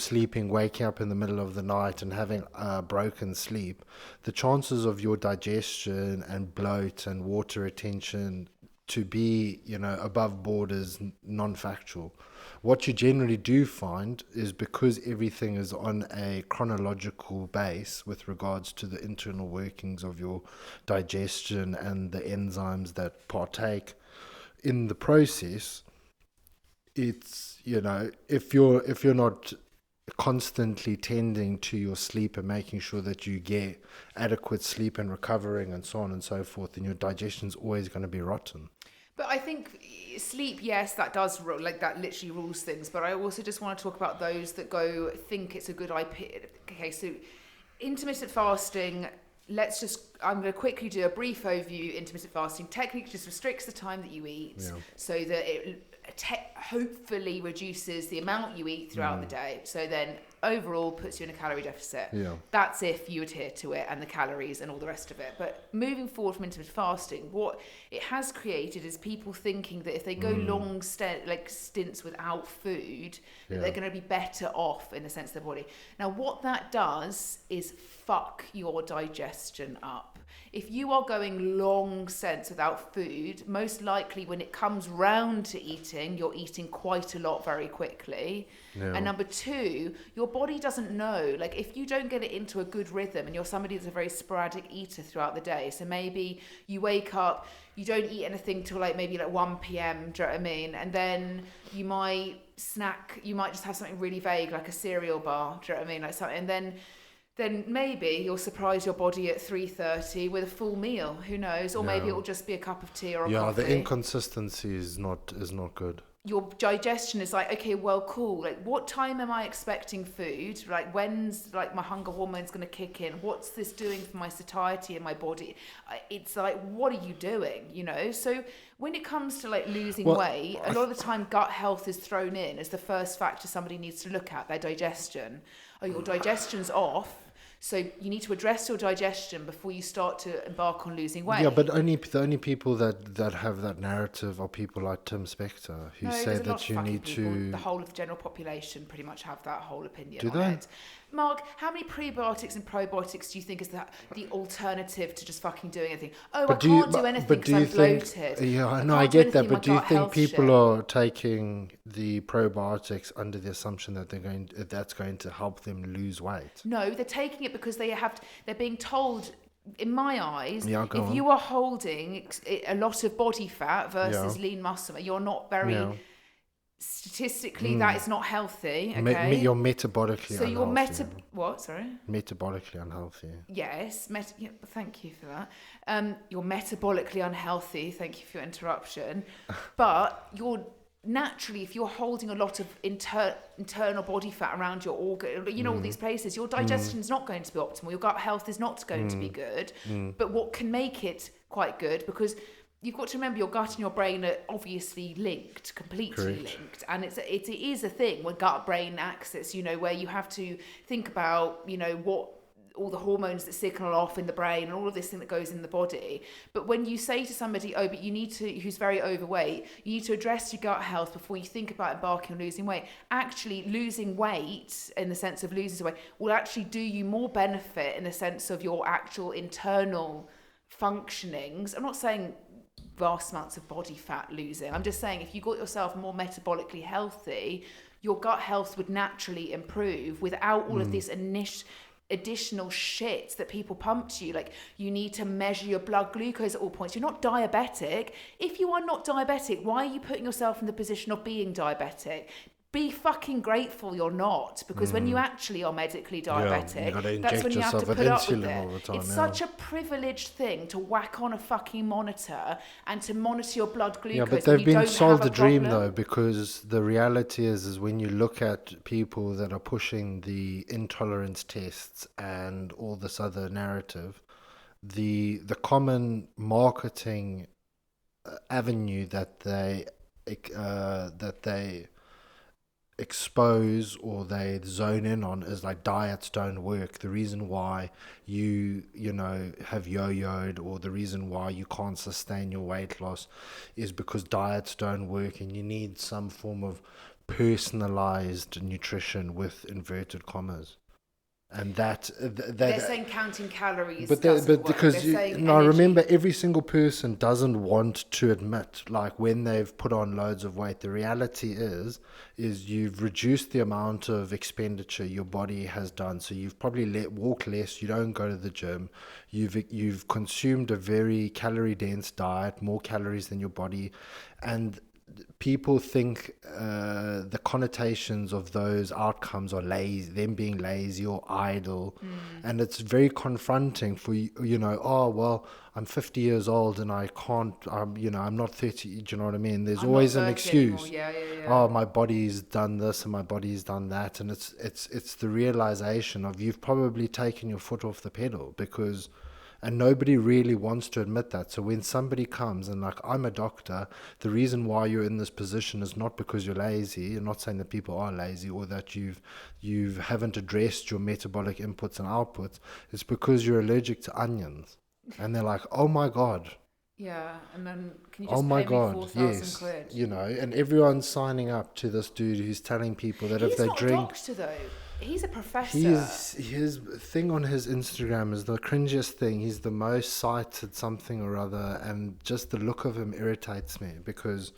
waking up in the middle of the night and having broken sleep, the chances of your digestion and bloat and water retention to be, above board is non-factual. What you generally do find is, because everything is on a chronological base with regards to the internal workings of your digestion and the enzymes that partake in the process, it's, if you're not constantly tending to your sleep and making sure that you get adequate sleep and recovering and so on and so forth, then your digestion's always going to be rotten. But I think sleep, yes, that does that literally rules things. But I also just want to talk about those that think it's a good idea. Okay, so intermittent fasting. I'm going to quickly do a brief overview. Intermittent fasting technically just restricts the time that you eat, so that it hopefully reduces the amount you eat throughout the day. So then overall puts you in a calorie deficit. Yeah. That's if you adhere to it and the calories and all the rest of it. But moving forward from intermittent fasting, what it has created is people thinking that if they go long stints without food, that they're going to be better off in the sense of their body. Now, what that does is fuck your digestion up. If you are going long stints without food, most likely when it comes round to eating, you're eating quite a lot very quickly. Yeah. And number two, your body doesn't know. Like, if you don't get it into a good rhythm and you're somebody that's a very sporadic eater throughout the day, so maybe you wake up, you don't eat anything till maybe 1 p.m, do you know what I mean? And then you might snack, you might just have something really vague like a cereal bar, do you know what I mean? Like something, and then maybe you'll surprise your body at 3:30 with a full meal. Who knows? Or maybe it will just be a cup of tea or a coffee. The inconsistency is not good. Your digestion is like, okay, well, cool. Like, what time am I expecting food? Like, when's my hunger hormone's going to kick in? What's this doing for my satiety in my body? It's like, what are you doing? So when it comes to losing weight, a lot of the time gut health is thrown in as the first factor somebody needs to look at, their digestion. Oh, your digestion's off. So you need to address your digestion before you start to embark on losing weight. Yeah, but the only people that have that narrative are people like Tim Spector, who say that you need to... The whole of the general population pretty much have that whole opinion. Do they? It. Mark, how many prebiotics and probiotics do you think is the alternative to just fucking doing anything? Oh, I can't do anything because I'm bloated. Yeah, no, I get that, but do you think people are taking the probiotics under the assumption that that's going to help them lose weight? No, they're taking it because they're being told, in my eyes, if you are holding a lot of body fat versus lean muscle, you're not very... Statistically, that is not healthy. Okay, you're metabolically unhealthy. So what? Sorry. Metabolically unhealthy. Yes. Thank you for that. You're metabolically unhealthy. Thank you for your interruption. But you're naturally, if you're holding a lot of internal body fat around your organ, all these places, your digestion is not going to be optimal. Your gut health is not going to be good. But what can make it quite good, because you've got to remember your gut and your brain are obviously completely linked. And it is a thing with gut-brain axis, where you have to think about, what all the hormones that signal off in the brain and all of this thing that goes in the body. But when you say to somebody, oh, but you need to, who's very overweight, you need to address your gut health before you think about embarking on losing weight. Actually, losing weight, in the sense of losing weight, will actually do you more benefit in the sense of your actual internal functionings. I'm not saying vast amounts of body fat losing. I'm just saying if you got yourself more metabolically healthy, your gut health would naturally improve without all of this additional shit that people pump to you. Like, you need to measure your blood glucose at all points. You're not diabetic. If you are not diabetic, why are you putting yourself in the position of being diabetic? Be fucking grateful you're not, because when you actually are medically diabetic, that's when you have to put up with it. It's such a privileged thing to whack on a fucking monitor and to monitor your blood glucose. Yeah, but they've been sold the dream though, because the reality is when you look at people that are pushing the intolerance tests and all this other narrative, the common marketing avenue that they expose or they zone in on is like diets don't work. The reason why you know have yo-yoed, or the reason why you can't sustain your weight loss, is because diets don't work and you need some form of personalized nutrition with inverted commas. And that they're saying counting calories, but because remember, every single person doesn't want to admit, like, when they've put on loads of weight. The reality is you've reduced the amount of expenditure your body has done. So you've probably walked less. You don't go to the gym. You've consumed a very calorie dense diet, more calories than your body, and people think the connotations of those outcomes are lazy, them being lazy or idle, and it's very confronting for oh well, I'm 50 years old and I can't, I'm not 30. Do you know what I mean? There's always an excuse. Oh, my body's done this and my body's done that, and it's the realization of you've probably taken your foot off the pedal, because. And nobody really wants to admit that. So when somebody comes and, like, I'm a doctor, the reason why you're in this position is not because you're lazy. I'm not saying that people are lazy or that you haven't addressed your metabolic inputs and outputs. It's because you're allergic to onions. And they're like, oh my God. Yeah, and then can you just pay me 4,000 quid? And everyone's signing up to this dude who's telling people that if they drink... He's not a doctor, though. He's a professor. His thing on his Instagram is the cringiest thing. He's the most cited something or other, and just the look of him irritates me, because...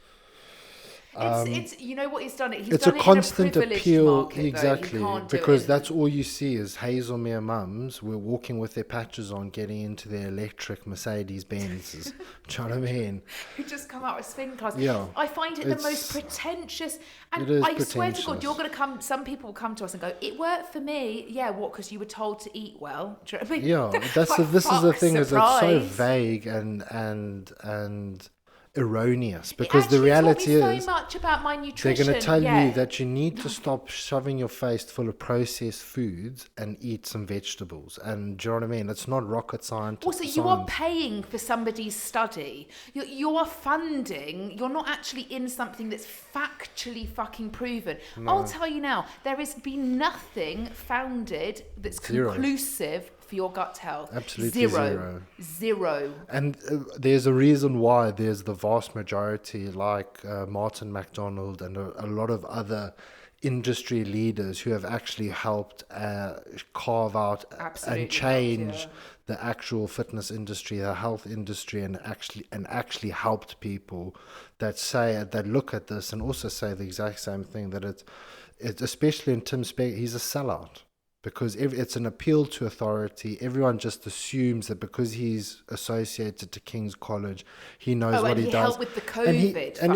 it's you know what he's done. It's a constant appeal, exactly, because that's all you see is Hazelmere mums. We're walking with their patches on, getting into their electric Mercedes Benzes. Do you know what I mean? Who just come out with spin cars. Yeah, I find it the most pretentious. And I swear to God, you're going to come. Some people will come to us and go, "It worked for me." Yeah, what? Because you were told to eat well. Do you know what I mean? Yeah, this is the thing. Is it's so vague and erroneous, because the reality is so much about my nutrition. They're going to tell you that you need to stop shoving your face full of processed foods and eat some vegetables. And do you know what I mean? It's not rocket science. Also, you are paying for somebody's study. You are funding. You're not actually in something that's factually fucking proven. No. I'll tell you now, there has been nothing founded that's conclusive for your gut health. Absolutely zero. And there's a reason why there's the vast majority, like Martin McDonald and a lot of other industry leaders who have actually helped carve out and change the actual fitness industry, the health industry, and actually helped people that look at this and also say the exact same thing, that it's especially in Tim Spector, he's a sellout. Because it's an appeal to authority. Everyone just assumes that because he's associated to King's College, he knows what he does. Helped with the COVID and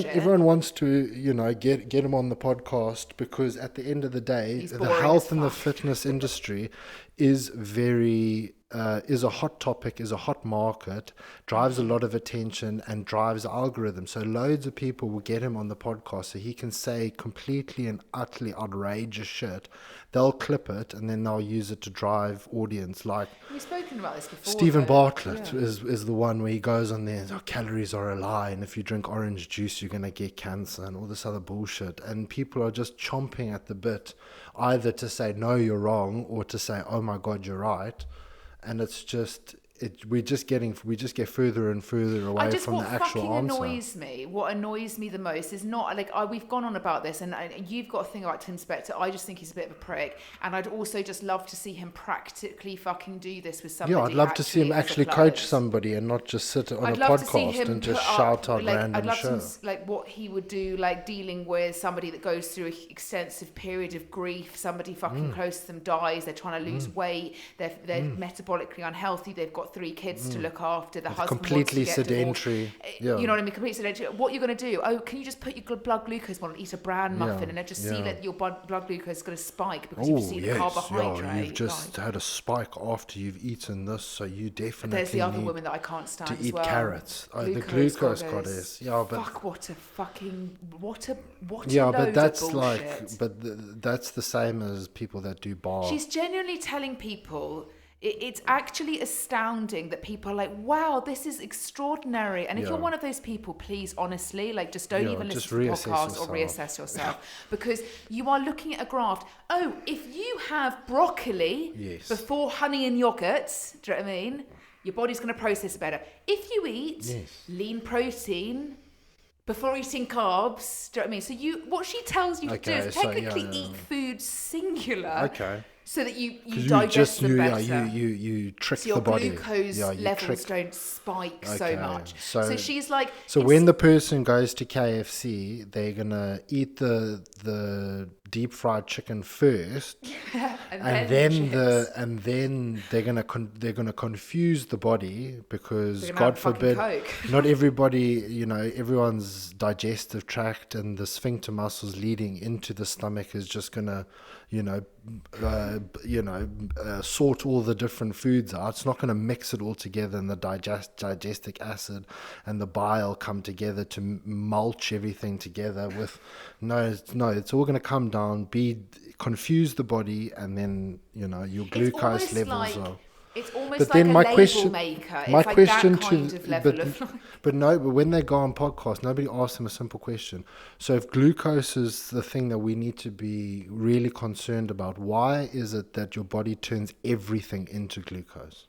everyone wants to, get him on the podcast, because at the end of the day, the health and the fitness industry is very is a hot topic, is a hot market, drives a lot of attention, and drives algorithm. So loads of people will get him on the podcast so he can say completely and utterly outrageous shit. They'll clip it and then they'll use it to drive audience. Like we've spoken about this before. Stephen Bartlett is the one where he goes on there and says, oh, calories are a lie, and if you drink orange juice you're going to get cancer and all this other bullshit. And people are just chomping at the bit either to say no, you're wrong, or to say, oh my god, you're right. And it's just we just get further and further away from the actual answer. What annoys me the most is not like we've gone on about this, and you've got a thing about Tim Spector. I just think he's a bit of a prick, and I'd also just love to see him practically fucking do this with somebody. Yeah, I'd love to see him actually coach somebody and not just sit on a podcast and just shout out random shit. I'd love to like what he would do, like dealing with somebody that goes through an extensive period of grief, somebody fucking close to them dies, they're trying to lose weight, they're metabolically unhealthy, they've got 3 kids to look after, the husband completely wants to get sedentary. You know what I mean? Completely sedentary. What you're going to do? Oh, can you just put your blood glucose on and eat a bran muffin and then just see that your blood glucose is going to spike because you've seen a carbohydrate? Yeah, you've just had a spike after you've eaten this, so you definitely there's the other woman that I can't stand to as eat well. Carrots. Oh, the glucose goddess. Yeah, but fuck, what a yeah, load but that's of like, that's the same as people that do bar. She's genuinely telling people. It's actually astounding that people are like, wow, this is extraordinary. And if you're one of those people, please, honestly, like just don't even listen to the podcast or reassess yourself. Because you are looking at a graph. Oh, if you have broccoli before honey and yogurt, do you know what I mean? Your body's going to process it better. If you eat lean protein before eating carbs, do you know what I mean? So what she tells you to do is technically eat food singular. Okay. So that you digest them better. You trick the body. So your glucose levels don't spike so much. So she's like... So when the person goes to KFC, they're going to eat the deep fried chicken first, and then they're gonna confuse the body, because God forbid, not everybody, everyone's digestive tract and the sphincter muscles leading into the stomach is just gonna sort all the different foods out. It's not going to mix it all together, and the digestic acid and the bile come together to mulch everything together with it's all going to come down, confuse the body, and then your glucose levels are. It's almost like a label maker. It's like that kind of level of... But when they go on podcast, nobody asks them a simple question. So if glucose is the thing that we need to be really concerned about, why is it that your body turns everything into glucose?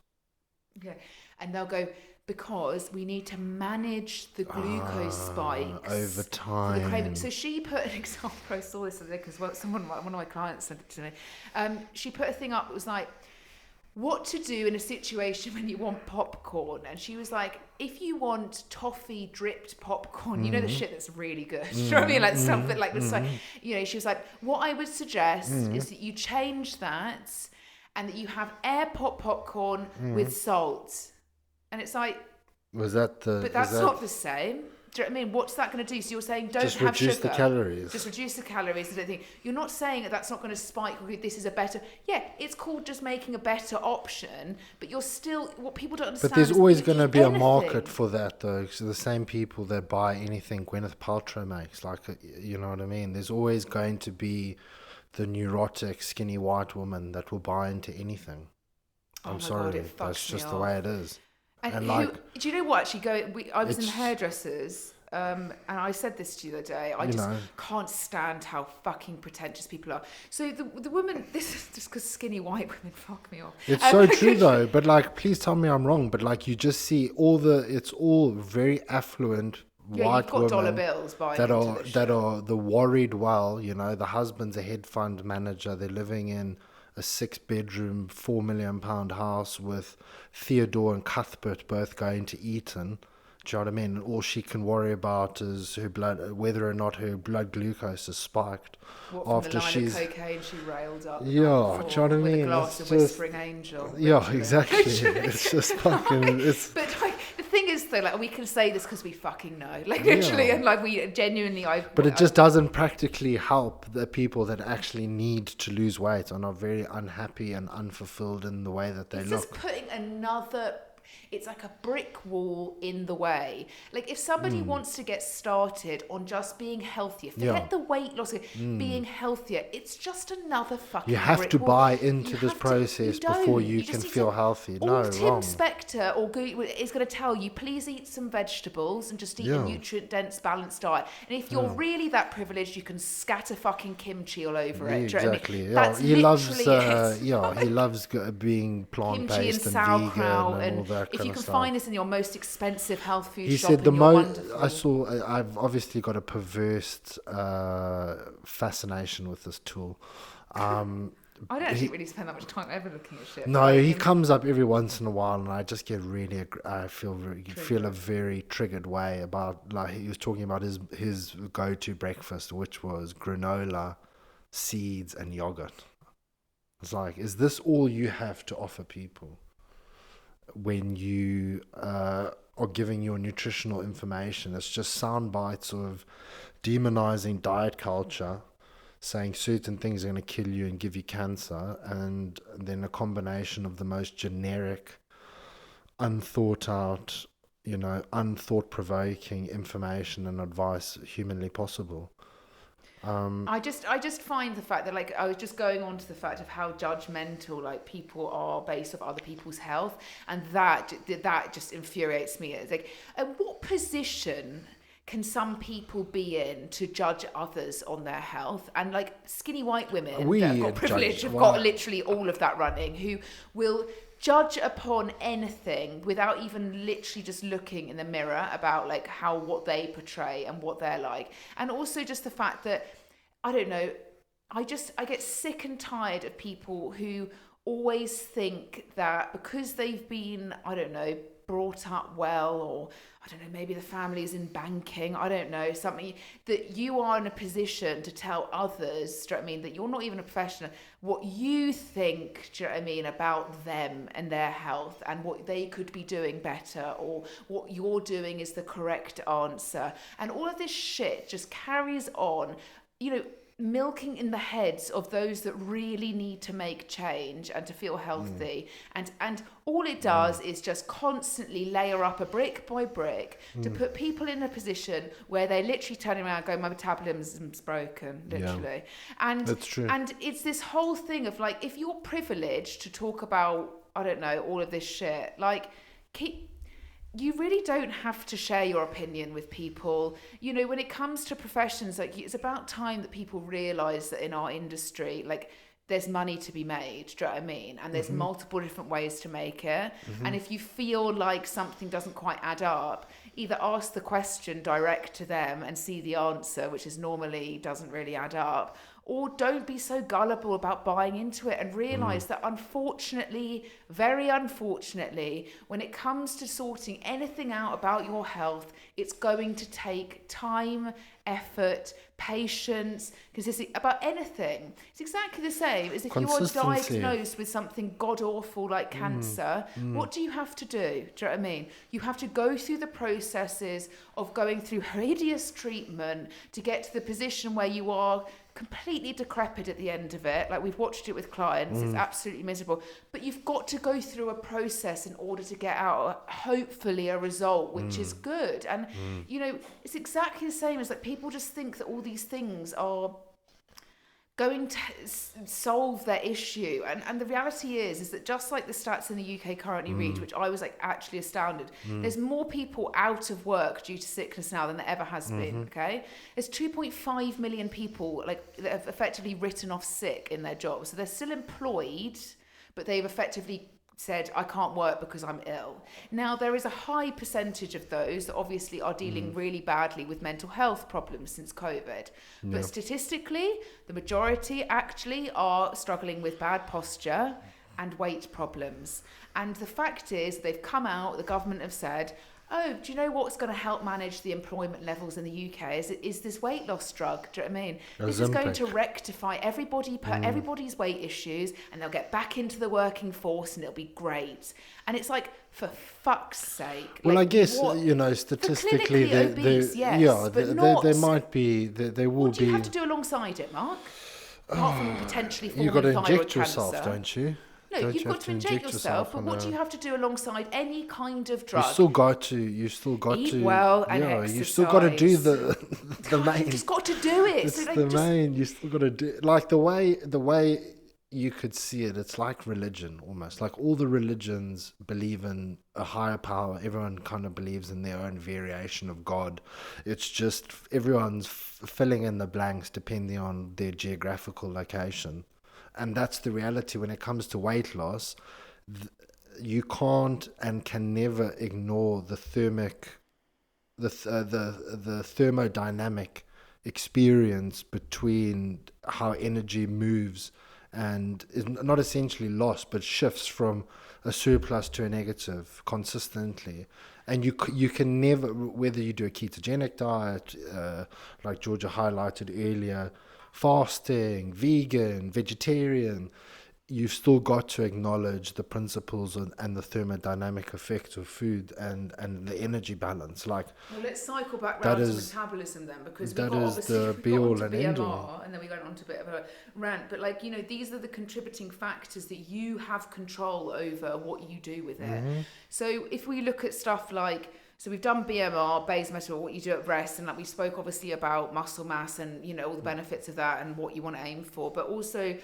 Yeah, and they'll go, because we need to manage the glucose spikes over time. So she put an example, I saw this today because one of my clients sent it to me. She put a thing up that was like, what to do in a situation when you want popcorn. And she was like, if you want toffee dripped popcorn, the shit that's really good. Do you know what I mean? Like something like this. Like, she was like, what I would suggest is that you change that and that you have air pop popcorn with salt. And it's like... But that's not the same. Do you know what I mean? What's that going to do? So you're saying don't have sugar. Just reduce the calories. Just reduce the calories. I don't think you're not saying that that's not going to spike. This is a better. Yeah, it's called just making a better option. But you're still what people don't understand. But there's always going to be a market for that, though. So the same people that buy anything Gwyneth Paltrow makes, like you know what I mean. There's always going to be the neurotic, skinny white woman that will buy into anything. I'm sorry, that's just the way it is. And do you know what? Actually, I was in hairdressers, and I said this to you the other day. I just can't stand how fucking pretentious people are. So the woman, this is just because skinny white women fuck me off. It's so true though. But please tell me I'm wrong. But you just see it's all very affluent white women dollar bills that are the worried well. The husband's a hedge fund manager. They're living in a 6-bedroom, £4 million house with Theodore and Cuthbert both going to Eton. Do you know what I mean? And all she can worry about is her blood, whether or not her blood glucose is spiked. After she's cocaine, she railed up. Yeah, do you know what I mean? With a glass of Whispering Angel. Yeah, exactly. It's just fucking. But the thing is, is though, like we can say this because we fucking know, like literally, and like we genuinely. But it just doesn't practically help the people that actually need to lose weight and are very unhappy and unfulfilled in the way that they look. It's just putting another. It's like a brick wall in the way. Like if somebody wants to get started on just being healthier, forget the weight loss, being healthier. It's just another fucking. You have brick to wall. buy into this process before you can feel healthy. No, Tim wrong. Spector or Google is going to tell you, please eat some vegetables and just eat a nutrient-dense, balanced diet. And if you're really that privileged, you can scatter fucking kimchi all over it. Do you know what I mean? Yeah, That's he loves. it. He loves being plant-based and vegan and all that. If you can find this in your most expensive health food he shop, said the most. I've obviously got a perverse fascination with this tool. I don't actually really spend that much time ever looking at shit. No, he comes up every once in a while, and I just get really. I feel a very triggered way about, like, he was talking about his go-to breakfast, which was granola, seeds, and yogurt. It's like, is this all you have to offer people when you are giving your nutritional information? It's just sound bites of demonizing diet culture, saying certain things are going to kill you and give you cancer, and then a combination of the most generic, unthought out, unthought-provoking information and advice humanly possible. I just find the fact that, like, I was just going on to the fact of how judgmental, like, people are based off other people's health, and that just infuriates me. It's like, at what position can some people be in to judge others on their health? And like skinny white women that have got privilege, have got literally all of that running, who will judge upon anything without even literally just looking in the mirror about like what they portray and what they're like. And also just the fact that, I don't know, I get sick and tired of people who always think that because they've been, I don't know, brought up well, or I don't know, maybe the family is in banking, I don't know, something, that you are in a position to tell others, do you know what I mean, that you're not even a professional, what you think, do you know what I mean, about them and their health and what they could be doing better, or what you're doing is the correct answer. And all of this shit just carries on, milking in the heads of those that really need to make change and to feel healthy. And all it does is just constantly layer up a brick by brick to put people in a position where they literally turn around and go, my metabolism's broken, literally. And that's true. And it's this whole thing of like, if you're privileged to talk about, I don't know, all of this shit, like, you really don't have to share your opinion with people. When it comes to professions, like, it's about time that people realise that in our industry, like, there's money to be made, do you know what I mean? And there's multiple different ways to make it. And if you feel like something doesn't quite add up, either ask the question direct to them and see the answer, which is normally doesn't really add up, or don't be so gullible about buying into it and realise that unfortunately, very unfortunately, when it comes to sorting anything out about your health, it's going to take time, effort, patience, because it's about anything. It's exactly the same as if you are diagnosed with something god-awful like cancer. What do you have to do? Do you know what I mean? You have to go through the processes of going through hideous treatment to get to the position where you are completely decrepit at the end of it. Like, we've watched it with clients, it's absolutely miserable, but you've got to go through a process in order to get out hopefully a result which is good. And it's exactly the same as, like, people just think that all these things are going to solve their issue, and the reality is that just like the stats in the UK currently read, which I was like actually astounded, there's more people out of work due to sickness now than there ever has been. Okay, there's 2.5 million people like that have effectively written off sick in their jobs, so they're still employed, but they've effectively said, I can't work because I'm ill. Now, there is a high percentage of those that obviously are dealing really badly with mental health problems since COVID. But statistically, the majority actually are struggling with bad posture and weight problems. And the fact is, they've come out, the government have said, oh, do you know what's going to help manage the employment levels in the UK? Is this weight loss drug? Do you know what I mean? This is going to rectify everybody's weight issues, and they'll get back into the working force, and it'll be great. And it's like, for fuck's sake. Well, like, I guess, statistically, there might be, there will be... What do you have to do alongside it, Mark? Apart from potentially forming You've got to inject cancer. yourself, don't you? No, you've got to inject yourself, but what do you have to do alongside any kind of drug? You still got to eat well and exercise. You still got to do the main. You just got to do it. It's the main. You still got to do, like, the way you could see it. It's like religion almost. Like, all the religions believe in a higher power. Everyone kind of believes in their own variation of God. It's just everyone's filling in the blanks depending on their geographical location. And that's the reality when it comes to weight loss. You can't and can never ignore the thermodynamic experience between how energy moves and is not essentially lost, but shifts from a surplus to a negative consistently. And you can never, whether you do a ketogenic diet, like Georgia highlighted earlier, fasting, vegan, vegetarian, you've still got to acknowledge the principles and the thermodynamic effect of food and the energy balance. Like, well, let's cycle back round to metabolism then, because we got the be all and end all. And then we went on to a bit of a rant. But, like, these are the contributing factors that you have control over what you do with it. So if we look at stuff like, so we've done BMR, base metal, what you do at rest, and like we spoke obviously about muscle mass and all the benefits of that and what you want to aim for. But also,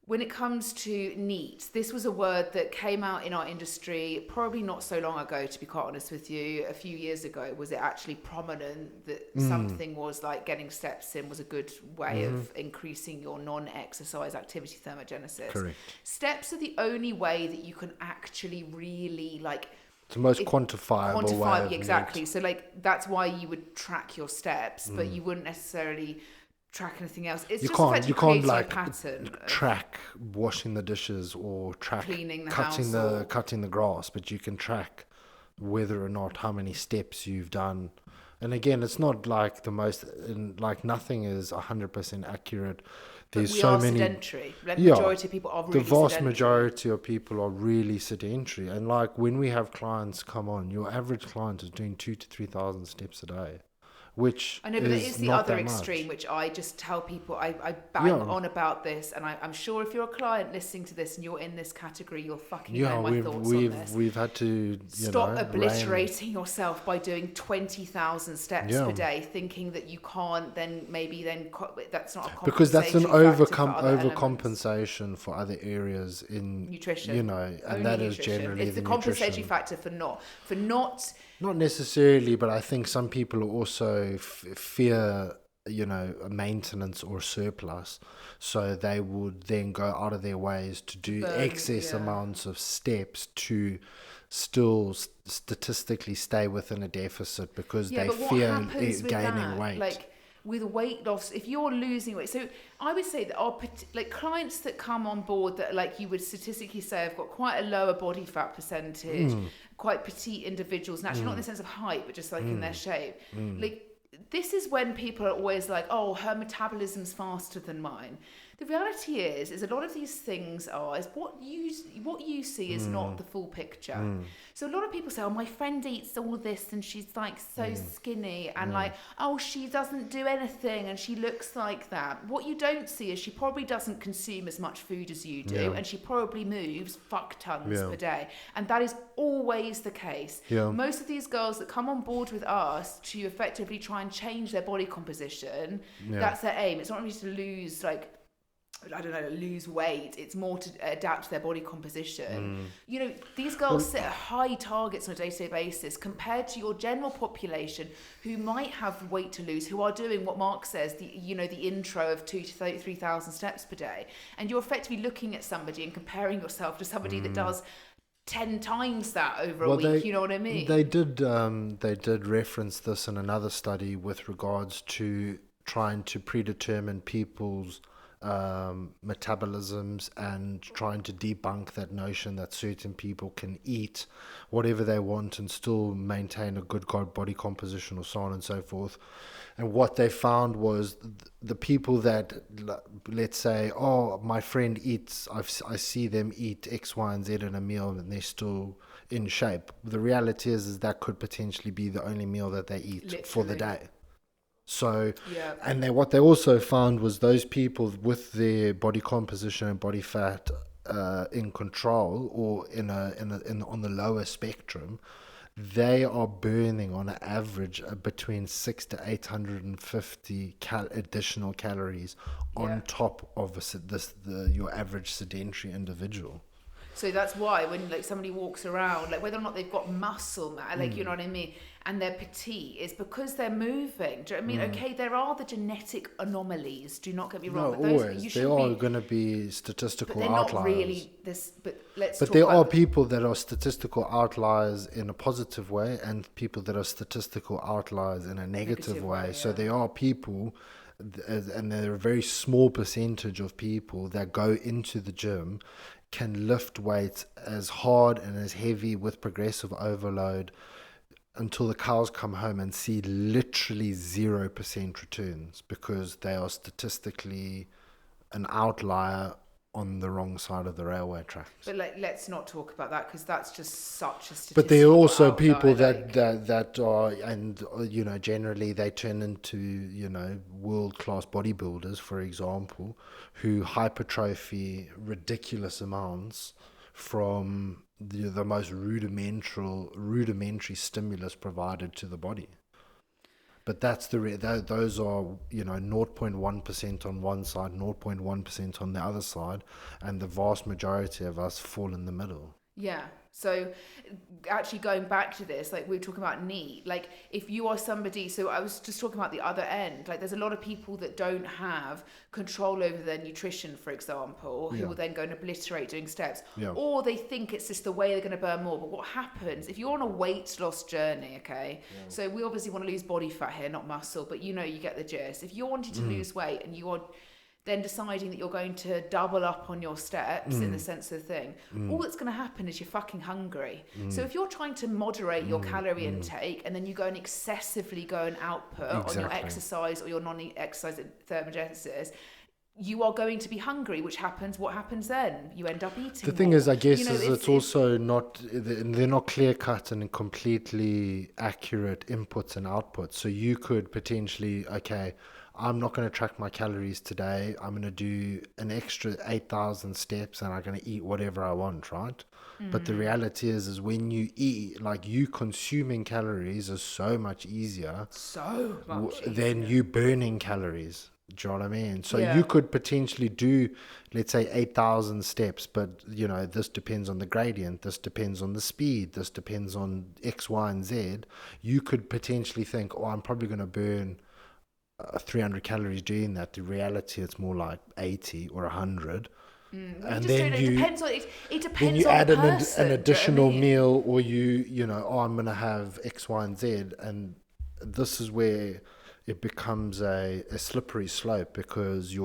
when it comes to NEAT, this was a word that came out in our industry probably not so long ago, to be quite honest with you. A few years ago, was it actually prominent that something was like getting steps in was a good way of increasing your non-exercise activity thermogenesis. Correct. Steps are the only way that you can actually really, like, it's the most quantifiable way of exactly. So, like, that's why you would track your steps, but you wouldn't necessarily track anything else. It's you can't like track washing the dishes or track cleaning the cutting the grass, but you can track whether or not how many steps you've done. And again, it's not like the most, like, nothing is 100% accurate. There's so many sedentary. Like, majority of people are really sedentary. The vast sedentary. majority of people are really sedentary. And, like, when we have clients come on, your average client is doing 2,000 to 3,000 steps a day. Which I know, but it is the other extreme, which I just tell people, I bang on about this, and I'm sure if you're a client listening to this and you're in this category, you'll fucking know my thoughts on this. We've had to stop obliterating yourself by doing 20,000 steps per day, thinking that you can't. Then that's not a compensation, because that's an overcompensation for other areas in nutrition. And only that nutrition. is generally it's the compensatory factor for not. Not necessarily, but I think some people also fear, maintenance or surplus. So they would then go out of their ways to do excess amounts of steps to still statistically stay within a deficit because they fear gaining weight. Like, with weight loss, if you're losing weight, so I would say that our clients that come on board that, like, you would statistically say have got quite a lower body fat percentage, quite petite individuals, and actually not in the sense of height, but just like in their shape. Like, this is when people are always like, oh, her metabolism's faster than mine. The reality is a lot of these things is what you see is not the full picture. So a lot of people say, oh, my friend eats all this and she's like so skinny, and like, oh, she doesn't do anything and she looks like that. What you don't see is she probably doesn't consume as much food as you do, and she probably moves fuck tons per day. And that is always the case. Most of these girls that come on board with us to effectively try and change their body composition, that's their aim. It's not really to lose, like, I don't know, lose weight. It's more to adapt to their body composition. These girls set high targets on a day-to-day basis compared to your general population who might have weight to lose, who are doing what Mark says, the intro of 2,000 to 3,000 steps per day. And you're effectively looking at somebody and comparing yourself to somebody that does 10 times that over a week. You know what I mean? They did reference this in another study with regards to trying to predetermine people's metabolisms, and trying to debunk that notion that certain people can eat whatever they want and still maintain a good body composition, or so on and so forth. And what they found was the people that, let's say, oh, my friend eats, I see them eat X, Y, and Z in a meal and they're still in shape. The reality is that could potentially be the only meal that they eat Literally. for the day. So, Yeah. and what they also found was those people with their body composition and body fat in control, or on the lower spectrum, they are burning on an average between 6 to 850 additional calories on top of your average sedentary individual. So that's why when like somebody walks around, like whether or not they've got muscle mass, like you know what I mean, and they're petite, is because they're moving. Do you know what I mean? Okay, there are the genetic anomalies. Do not get me wrong. No, but those, always. There are going to be statistical but they're outliers. not really this. But let's. But talk there about are people that are statistical outliers in a positive way, and people that are statistical outliers in a negative way. Yeah. So there are people, and there are a very small percentage of people that go into the gym, can lift weights as hard and as heavy with progressive overload until the cows come home and see literally 0% returns, because they are statistically an outlier on the wrong side of the railway tracks. But let's not talk about that, because that's just such a statistical But there are also outlier, people that are, and generally they turn into world-class bodybuilders, for example, who hypertrophy ridiculous amounts from the most rudimentary stimulus provided to the body. But that's those are 0.1% on one side, 0.1% on the other side, and the vast majority of us fall in the middle. Yeah. So actually going back to this, like we were talking about NEAT, like if you are somebody, so I was just talking about the other end, like there's a lot of people that don't have control over their nutrition, for example, who will then go and obliterate doing steps, or they think it's just the way they're going to burn more. But what happens if you're on a weight loss journey, okay? So we obviously want to lose body fat here, not muscle, but you get the gist. If you're wanting to lose weight and you are then deciding that you're going to double up on your steps in the sense of the thing, all that's going to happen is you're fucking hungry. So if you're trying to moderate your calorie intake and then you go and excessively go and output on your exercise or your non-exercise thermogenesis, you are going to be hungry, what happens then? You end up eating The thing more. is, I guess, it's also not, they're not clear-cut and completely accurate inputs and outputs. So you could potentially, okay, I'm not going to track my calories today. I'm going to do an extra 8,000 steps and I'm going to eat whatever I want, right? But the reality is when you eat, like you consuming calories is so much easier. Than you burning calories. Do you know what I mean? So you could potentially do, let's say, 8,000 steps, but, this depends on the gradient. This depends on the speed. This depends on X, Y, and Z. You could potentially think, I'm probably going to burn 300 calories doing that. The reality, it's more like 80 or 100. And then it depends on it depends then you on add the person, an additional meal, or I'm going to have X, Y, and Z, and this is where it becomes a slippery slope, because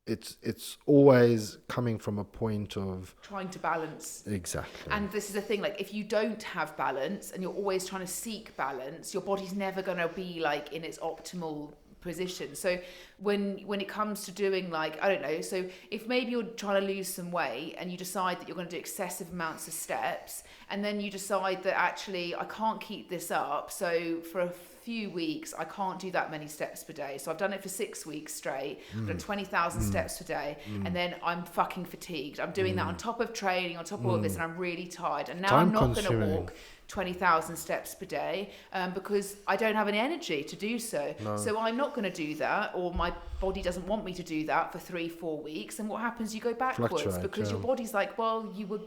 it's always coming from a point of trying to balance. Exactly. And this is the thing, like if you don't have balance and you're always trying to seek balance, your body's never going to be like in its optimal position. So when it comes to doing, like, I don't know, so if maybe you're trying to lose some weight and you decide that you're going to do excessive amounts of steps, and then you decide that actually I can't keep this up, so for a few weeks I can't do that many steps per day, so I've done it for 6 weeks straight, I've done 20,000 steps per day, and then I'm fucking fatigued, I'm doing that on top of training, on top of all of this, and I'm really tired, and now I'm not going to walk 20,000 steps per day because I don't have any energy to do so. So I'm not going to do that, or my body doesn't want me to do that for 3-4 weeks. And what happens? You go backwards because your body's like, well, you were.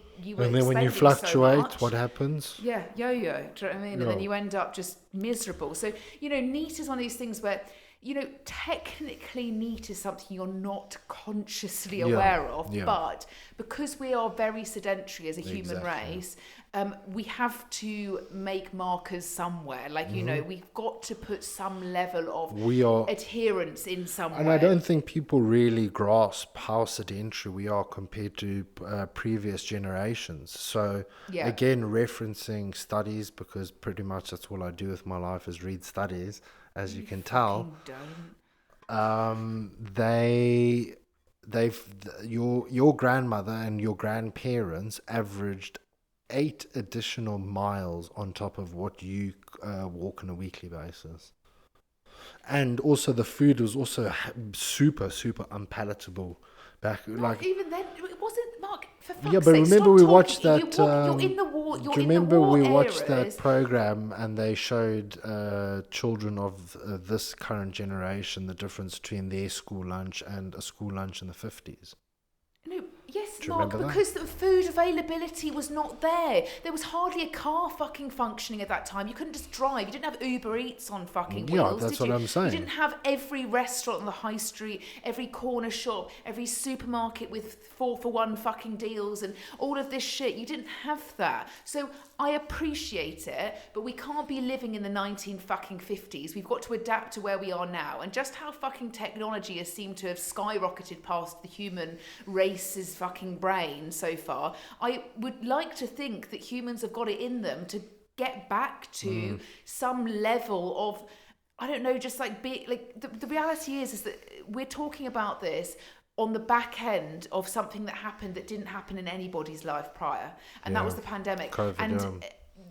And then when you fluctuate, what happens? Yeah, yo-yo. Do you know what I mean? And then you end up just miserable. So NEAT is one of these things where, technically NEAT is something you're not consciously aware of, but because we are very sedentary as a human race, we have to make markers somewhere. Like, you know, we've got to put some level of We are, adherence in somewhere. and I don't think people really grasp how sedentary we are compared to previous generations. So, Yeah. again, referencing studies, because pretty much that's all I do with my life is read studies, as you can tell. Don't. Your grandmother and your grandparents averaged 8 additional miles on top of what you walk on a weekly basis. And also the food was also super unpalatable back, like, Even then, it wasn't, Mark, for fuck's yeah. But sake, remember stop we talking. watched You that you're in the war. do You're you in the remember war we watched that areas. program and they showed children of this current generation the difference between their school lunch and a school lunch in the 50s? No, yes, Do you Mark, remember that? because the food availability was not there. There was hardly a car fucking functioning at that time. You couldn't just drive. You didn't have Uber Eats on fucking Yeah, wheels, that's did what you? I'm saying. You didn't have every restaurant on the high street, every corner shop, every supermarket with 4-for-1 fucking deals and all of this shit. You didn't have that. So I appreciate it, but we can't be living in the 1950s. We've got to adapt to where we are now. And just how fucking technology has seemed to have skyrocketed past the human race's fucking brain so far, I would like to think that humans have got it in them to get back to some level of, I don't know, just like be like the reality is that we're talking about this on the back end of something that happened that didn't happen in anybody's life prior, and that was the pandemic. COVID, and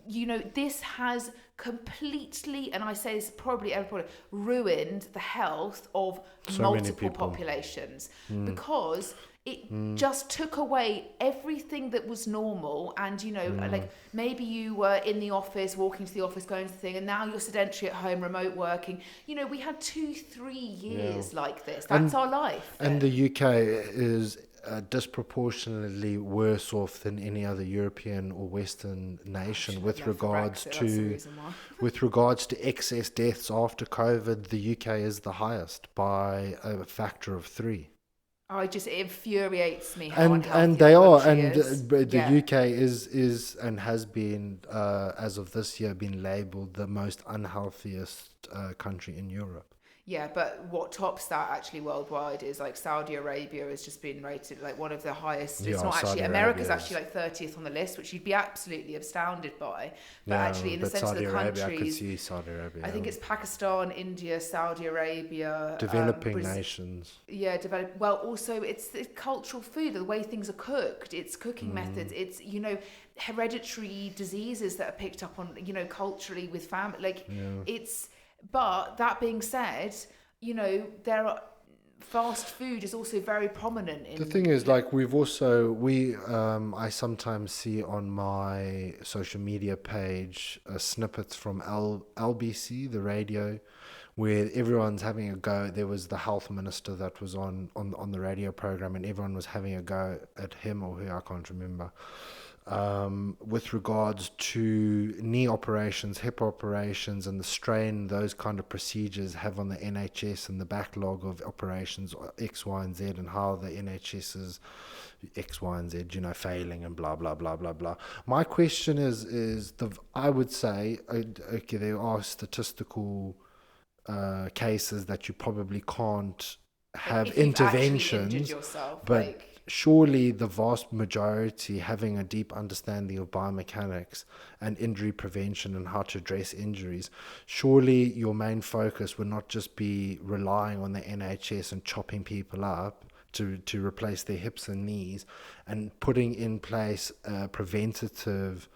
you know, this has completely, and I say this probably everybody, ruined the health of So many multiple people. populations because it just took away everything that was normal. And, you know, like maybe you were in the office, walking to the office, going to the thing, and now you're sedentary at home, remote working. You know, we had 2-3 years like this. That's our life. And the UK is disproportionately worse off than any other European or Western nation with regards to excess deaths after COVID. The UK is the highest by a factor of 3. It infuriates me how And unhealthy they our are, country and is. the UK is and has been as of this year been labelled the most unhealthiest country in Europe. Yeah, but what tops that actually worldwide is like Saudi Arabia has just been rated like one of the highest. It's not actually, America's actually like 30th on the list, which you'd be absolutely astounded by. But actually, in the sense Saudi of the Arabia, countries, I could see Saudi Arabia. I think it's Pakistan, India, Saudi Arabia, developing nations. Yeah, well, also it's cultural food, the way things are cooked, it's cooking methods, it's, you know, hereditary diseases that are picked up on, you know, culturally with family, like it's. But that being said, you know, fast food is also very prominent in. The thing is, like, I sometimes see on my social media page snippets from LBC, the radio, where everyone's having a go. There was the health minister that was on the radio program, and everyone was having a go at him or her, I can't remember. With regards to knee operations, hip operations, and the strain those kind of procedures have on the NHS and the backlog of operations X, Y, and Z, and how the NHS is X, Y, and Z, you know, failing and blah, blah, blah, blah, blah. My question is I would say, okay, there are statistical cases that you probably can't have interventions, yourself, but surely the vast majority, having a deep understanding of biomechanics and injury prevention and how to address injuries, surely your main focus would not just be relying on the NHS and chopping people up to replace their hips and knees, and putting in place a preventative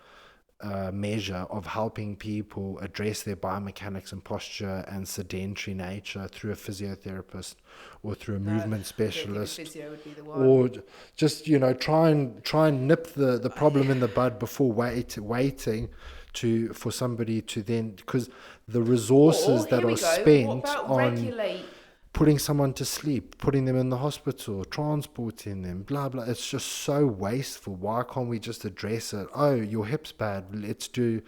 measure of helping people address their biomechanics and posture and sedentary nature through a physiotherapist or through a movement specialist, physio would be the one. or just, you know, try and nip the problem in the bud before waiting for somebody to then, because the resources that are spent on putting someone to sleep, putting them in the hospital, transporting them, blah, blah. It's just so wasteful. Why can't we just address it? Oh, your hip's bad. Let's do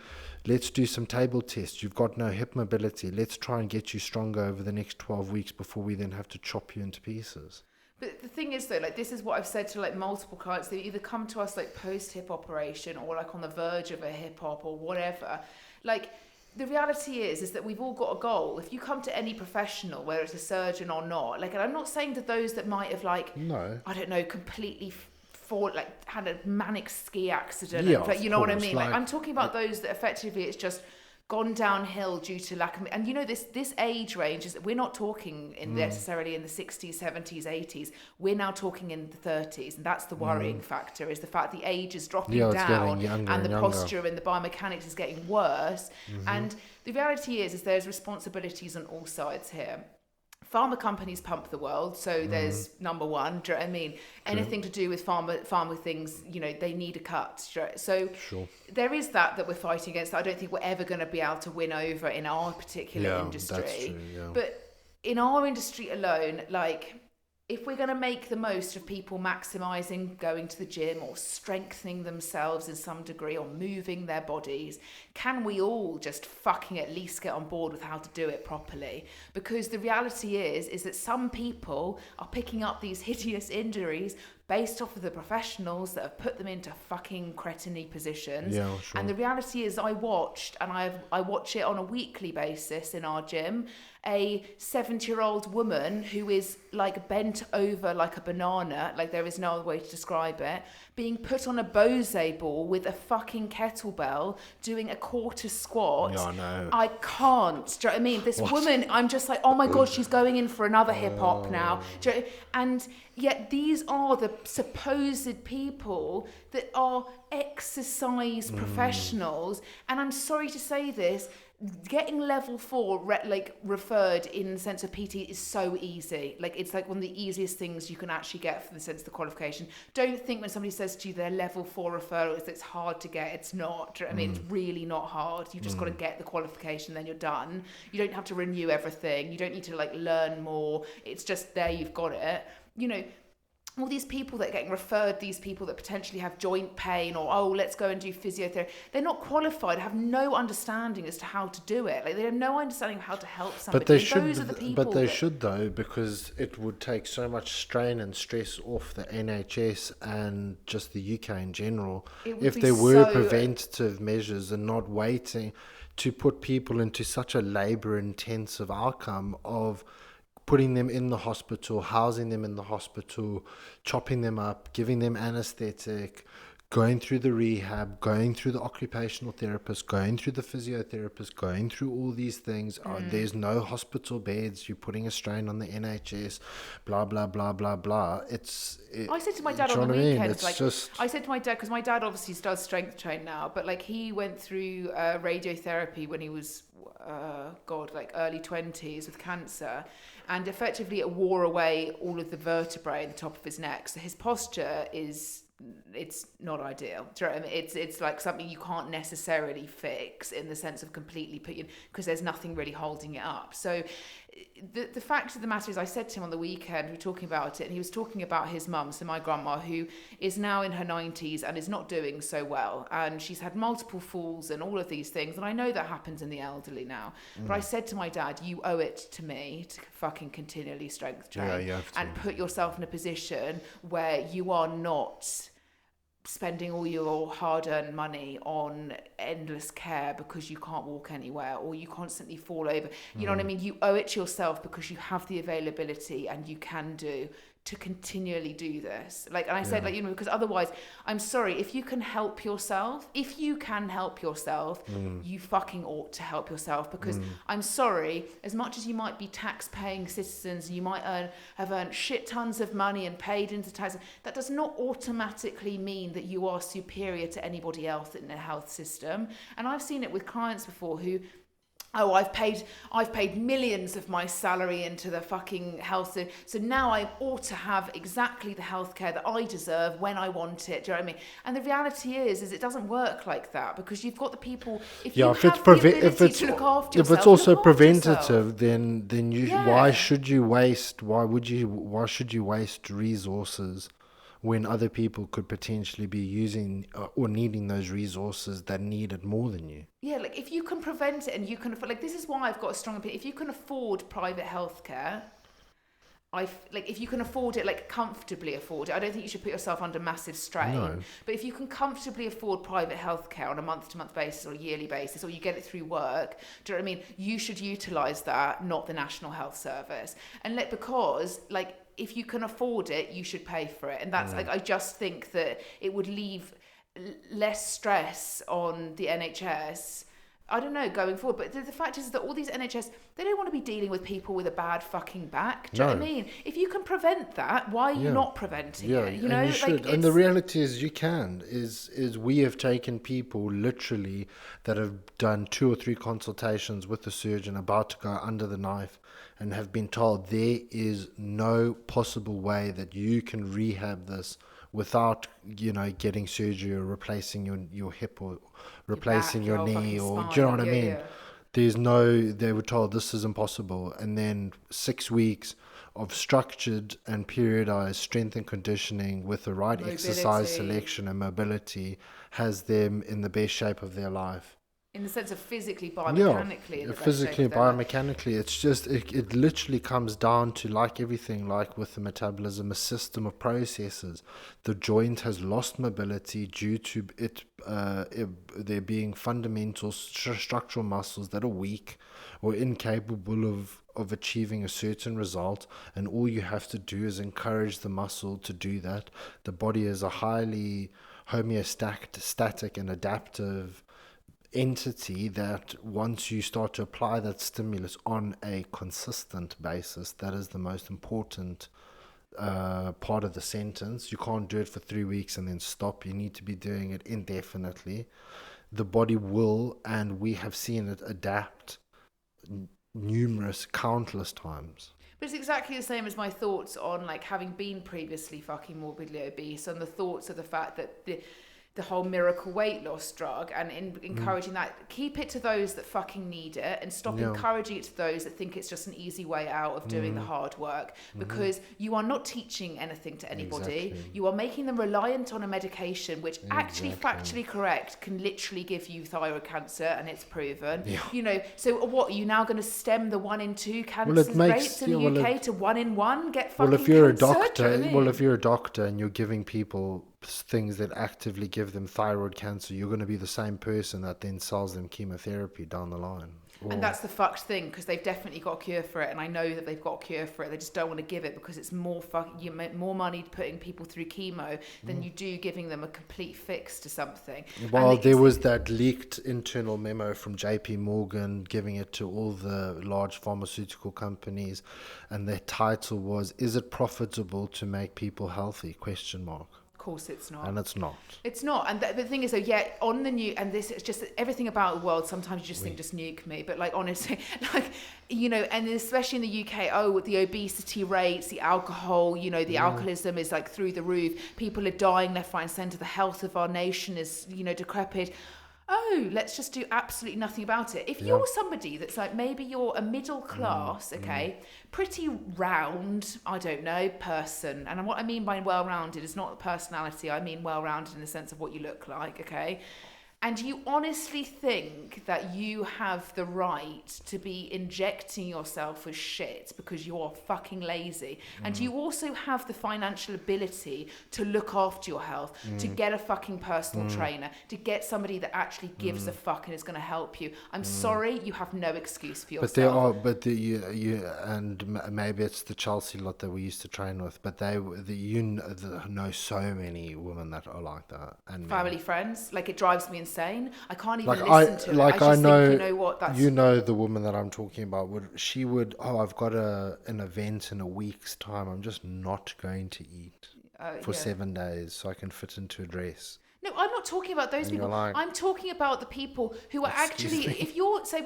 some table tests. You've got no hip mobility. Let's try and get you stronger over the next 12 weeks before we then have to chop you into pieces. But the thing is though, like this is what I've said to like multiple clients. They either come to us like post hip operation or like on the verge of a hip hop or whatever. Like the reality is that we've all got a goal. If you come to any professional, whether it's a surgeon or not, like, and I'm not saying that those that might have like, No. I don't know, completely had a manic ski accident. Yeah, Like, you know what I course, mean? Like I'm talking about those that effectively it's just gone downhill due to lack of, and you know this age range is, we're not talking in necessarily in the 60s, 70s, 80s. We're now talking in the 30s, and that's the worrying factor, is the fact the age is dropping down and the posture and the biomechanics is getting worse. And the reality is there's responsibilities on all sides here. Pharma companies pump the world, so there's number one. Do you know what I mean? Anything to do with pharma things, you know, they need a cut. So there is that we're fighting against. That I don't think we're ever going to be able to win over in our particular industry. That's true, yeah. But in our industry alone, like, if we're going to make the most of people maximising going to the gym or strengthening themselves in some degree or moving their bodies, can we all just fucking at least get on board with how to do it properly? Because the reality is that some people are picking up these hideous injuries based off of the professionals that have put them into fucking cretiny positions. Yeah, sure. And the reality is I watched, and I watch it on a weekly basis in our gym, a 70-year-old woman who is like bent over like a banana, like there is no other way to describe it, being put on a Bose ball with a fucking kettlebell, doing a quarter squat. Yeah, I know. I can't. Do you know what I mean? This woman, I'm just like, oh my God, she's going in for another hip hop now. Do you know, and yet these are the supposed people that are exercise professionals. And I'm sorry to say this, getting level 4 referred in the sense of PT is so easy. Like it's like one of the easiest things you can actually get for the sense of the qualification. Don't think when somebody says to you their level 4 referral is it's hard to get. It's not. Do you know what I mean? It's really not hard. You've just got to get the qualification, then you're done. You don't have to renew everything. You don't need to like learn more. It's just there, you've got it. You know, all these people that are getting referred, these people that potentially have joint pain or, oh, let's go and do physiotherapy, they're not qualified, have no understanding as to how to do it. Like they have no understanding of how to help somebody. But they those are the people should though, because it would take so much strain and stress off the NHS and just the UK in general if there were preventative measures and not waiting to put people into such a labour-intensive outcome of putting them in the hospital, housing them in the hospital, chopping them up, giving them anesthetic, going through the rehab, going through the occupational therapist, going through the physiotherapist, going through all these things. There's no hospital beds. You're putting a strain on the NHS, blah, blah, blah, blah, blah. I said to my dad on the weekend, I said to my dad, because my dad obviously does strength train now, but like he went through radiotherapy when he was, like early 20s with cancer. And effectively it wore away all of the vertebrae in the top of his neck. So his posture it's not ideal. Do you know what I mean? It's like something you can't necessarily fix in the sense of completely because there's nothing really holding it up. So the fact of the matter is, I said to him on the weekend, we were talking about it, and he was talking about his mum, so my grandma, who is now in her 90s and is not doing so well. And she's had multiple falls and all of these things. And I know that happens in the elderly now. But I said to my dad, you owe it to me to fucking continually strength train and put yourself in a position where you are not spending all your hard-earned money on endless care because you can't walk anywhere or you constantly fall over. You know what I mean? You owe it to yourself because you have the availability and you can do to continually do this. Like, and I said, like, you know, because otherwise, I'm sorry, if you can help yourself, you fucking ought to help yourself, because I'm sorry, as much as you might be tax-paying citizens, you might have earned shit tons of money and paid into tax, that does not automatically mean that you are superior to anybody else in the health system. And I've seen it with clients before who, oh, I've paid millions of my salary into the fucking health, so now I ought to have exactly the healthcare that I deserve when I want it. Do you know what I mean? And the reality is it doesn't work like that, because you've got the people. If you have the ability to look after yourself, if it's also preventative, then you why should you waste resources when other people could potentially be using or needing those resources that need it more than you? Yeah, like if you can prevent it and you can afford, like, this is why I've got a strong opinion. If you can afford private healthcare, like if you can afford it, like comfortably afford it, I don't think you should put yourself under massive strain. No. But if you can comfortably afford private healthcare on a month-to-month basis or a yearly basis, or you get it through work, do you know what I mean? You should utilise that, not the National Health Service. And because like if you can afford it, you should pay for it. And that's like, I just think that it would leave less stress on the NHS. I don't know, going forward. But the fact is that all these NHS, they don't want to be dealing with people with a bad fucking back. Do you know what I mean? If you can prevent that, why are you not preventing it? You know, and you should. And the reality is you can. Is we have taken people literally that have done 2 or 3 consultations with the surgeon about to go under the knife and have been told there is no possible way that you can rehab this without, getting surgery or replacing your hip or replacing your knee or spine. Do you know what I mean? Yeah. They were told this is impossible. And then 6 weeks of structured and periodized strength and conditioning with the right exercise selection and mobility has them in the best shape of their life. In the sense of physically, biomechanically. Yeah, physically, biomechanically. It's just, it literally comes down to, like everything, like with the metabolism, a system of processes. The joint has lost mobility due to there being fundamental structural muscles that are weak or incapable of achieving a certain result. And all you have to do is encourage the muscle to do that. The body is a highly homeostatic and adaptive entity that once you start to apply that stimulus on a consistent basis, that is the most important part of the sentence. You can't do it for 3 weeks and then stop. You need to be doing it indefinitely. The body will, and we have seen it adapt countless times. But it's exactly the same as my thoughts on like having been previously fucking morbidly obese, and the thoughts of the fact that the whole miracle weight loss drug, and encouraging that, keep it to those that fucking need it and stop encouraging it to those that think it's just an easy way out of doing the hard work, because you are not teaching anything to anybody. You are making them reliant on a medication which actually factually correct can literally give you thyroid cancer, and it's proven. So what, are you now going to stem the 1 in 2 cancer rates in the UK to 1 in 1 get fucking if you're cancer? if you're a doctor and you're giving people things that actively give them thyroid cancer, you're going to be the same person that then sells them chemotherapy down the line. And that's the fucked thing, because they've definitely got a cure for it, and I know that they've got a cure for it. They just don't want to give it because it's you make more money putting people through chemo than you do giving them a complete fix to something. Well, there was that leaked internal memo from JP Morgan giving it to all the large pharmaceutical companies, and their title was, "Is it profitable to make people healthy?" ? Of course it's not. And it's not. It's not. And the thing is, though, on the new, and this is just everything about the world, sometimes you just think, just nuke me. But like, honestly, like, and especially in the UK, the obesity rates, the alcohol, the alcoholism is like through the roof. People are dying left, right and centre. The health of our nation is, decrepit. Let's just do absolutely nothing about it. If you're somebody that's like, maybe you're a middle class, pretty round, I don't know, person. And what I mean by well-rounded is not personality. I mean well-rounded in the sense of what you look like, okay? And you honestly think that you have the right to be injecting yourself with shit because you're fucking lazy. And you also have the financial ability to look after your health, to get a fucking personal trainer, to get somebody that actually gives a fuck and is going to help you. I'm sorry, you have no excuse for yourself. And maybe it's the Chelsea lot that we used to train with, but you know so many women that are like that. And family, friends, like it drives me insane. I can't even listen to it. I just think, you know what, that's... the woman that I'm talking about, I've got an event in a week's time. I'm just not going to eat for 7 days so I can fit into a dress. No, I'm not talking about those people. I'm talking about the people who are actually, if you're, say,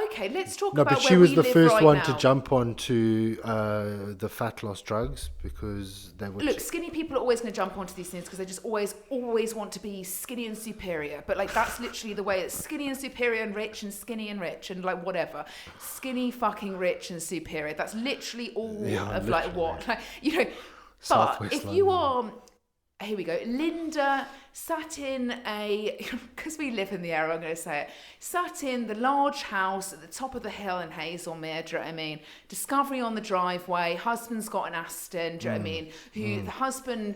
okay, let's talk about where we live right now. No, but she was the first one to jump onto the fat loss drugs because they were... Look, skinny people are always going to jump onto these things because they just always want to be skinny and superior. But like, that's literally the way it's skinny and superior and rich and skinny and rich and like whatever. Skinny, fucking rich and superior. That's literally all of like what? Like, but if you are... here we go. Linda sat in because we live in the area, I'm going to say it, sat in the large house at the top of the hill in Hazelmere, do you know what I mean? Discovery on the driveway, husband's got an Aston, do you know what I mean? The husband,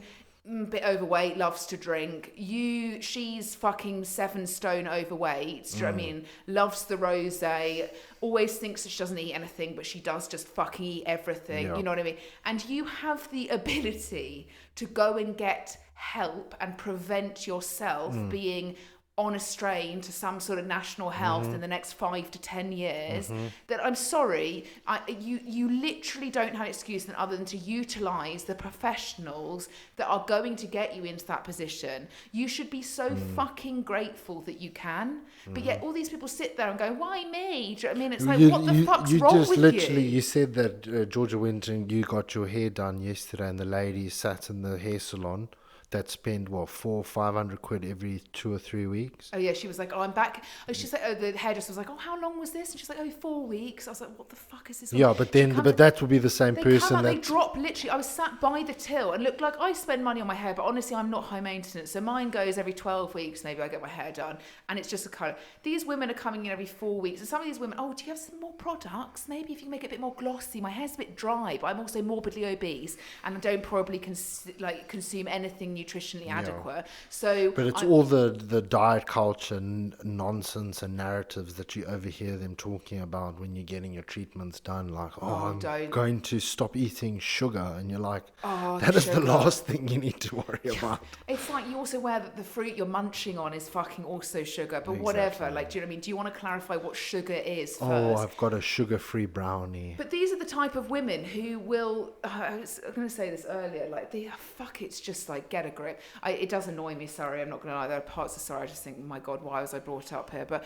bit overweight, loves to drink. She's fucking 7 stone overweight, do you know what I mean? Loves the rosé, always thinks that she doesn't eat anything, but she does just fucking eat everything, you know what I mean? And you have the ability to go and get help and prevent yourself being on a strain to some sort of national health in the next 5 to 10 years, that I'm sorry, you literally don't have an excuse other than to utilise the professionals that are going to get you into that position. You should be so fucking grateful that you can. But yet all these people sit there and go, why me? Do you know what I mean? It's like, what the fuck's wrong with you? You said that Georgia Winton, you got your hair done yesterday and the lady sat in the hair salon that spend 400-500 quid every 2 or 3 weeks. Oh yeah, she was like, oh, I'm back. Oh, she's like, the hairdresser was like, oh, how long was this? And she's like, oh, 4 weeks. I was like, what the fuck is this? Yeah, but that would be the same person. They drop literally. I was sat by the till and looked like I spend money on my hair, but honestly, I'm not high maintenance. So mine goes every 12 weeks. Maybe I get my hair done, and it's just a colour. These women are coming in every 4 weeks, and some of these women, oh, do you have some more products? Maybe if you can make it a bit more glossy. My hair's a bit dry, but I'm also morbidly obese, and I don't probably consume anything nutritionally adequate. So, but it's all the diet culture nonsense and narratives that you overhear them talking about when you're getting your treatments done. Like, I'm going to stop eating sugar, and you're like, that is the last thing you need to worry about. It's like you also aware that the fruit you're munching on is fucking also sugar, but whatever. Like, do you know what I mean? Do you want to clarify what sugar is first? Oh, I've got a sugar-free brownie. But these are the type of women who will. I was going to say this earlier. Like, it's just like, get a grip. It does annoy me, sorry, I'm not going to lie. There are parts of sorry, I just think, my God, why was I brought up here? But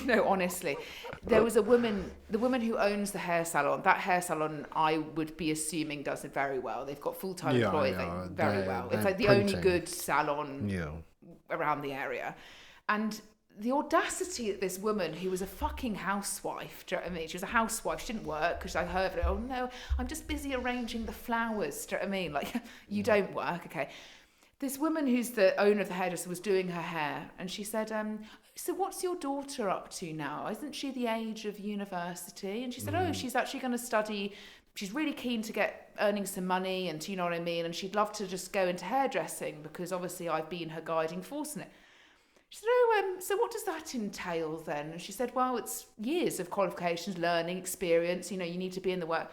no, honestly, there was the woman who owns the hair salon. That hair salon, I would be assuming, does it very well. They've got full-time employees, very well. It's like the only good salon around the area. And the audacity of this woman who was a fucking housewife, do you know what I mean? She was a housewife, she didn't work because I heard it. Oh no, I'm just busy arranging the flowers, do you know what I mean? Like, you don't work, okay. This woman who's the owner of the hairdresser was doing her hair, and she said, so what's your daughter up to now? Isn't she the age of university? And she said, oh, she's actually going to study. She's really keen to get earning some money, and you know what I mean? And she'd love to just go into hairdressing because obviously I've been her guiding force in it. She said, oh, so what does that entail then? And she said, well, it's years of qualifications, learning, experience. You know, you need to be in the work.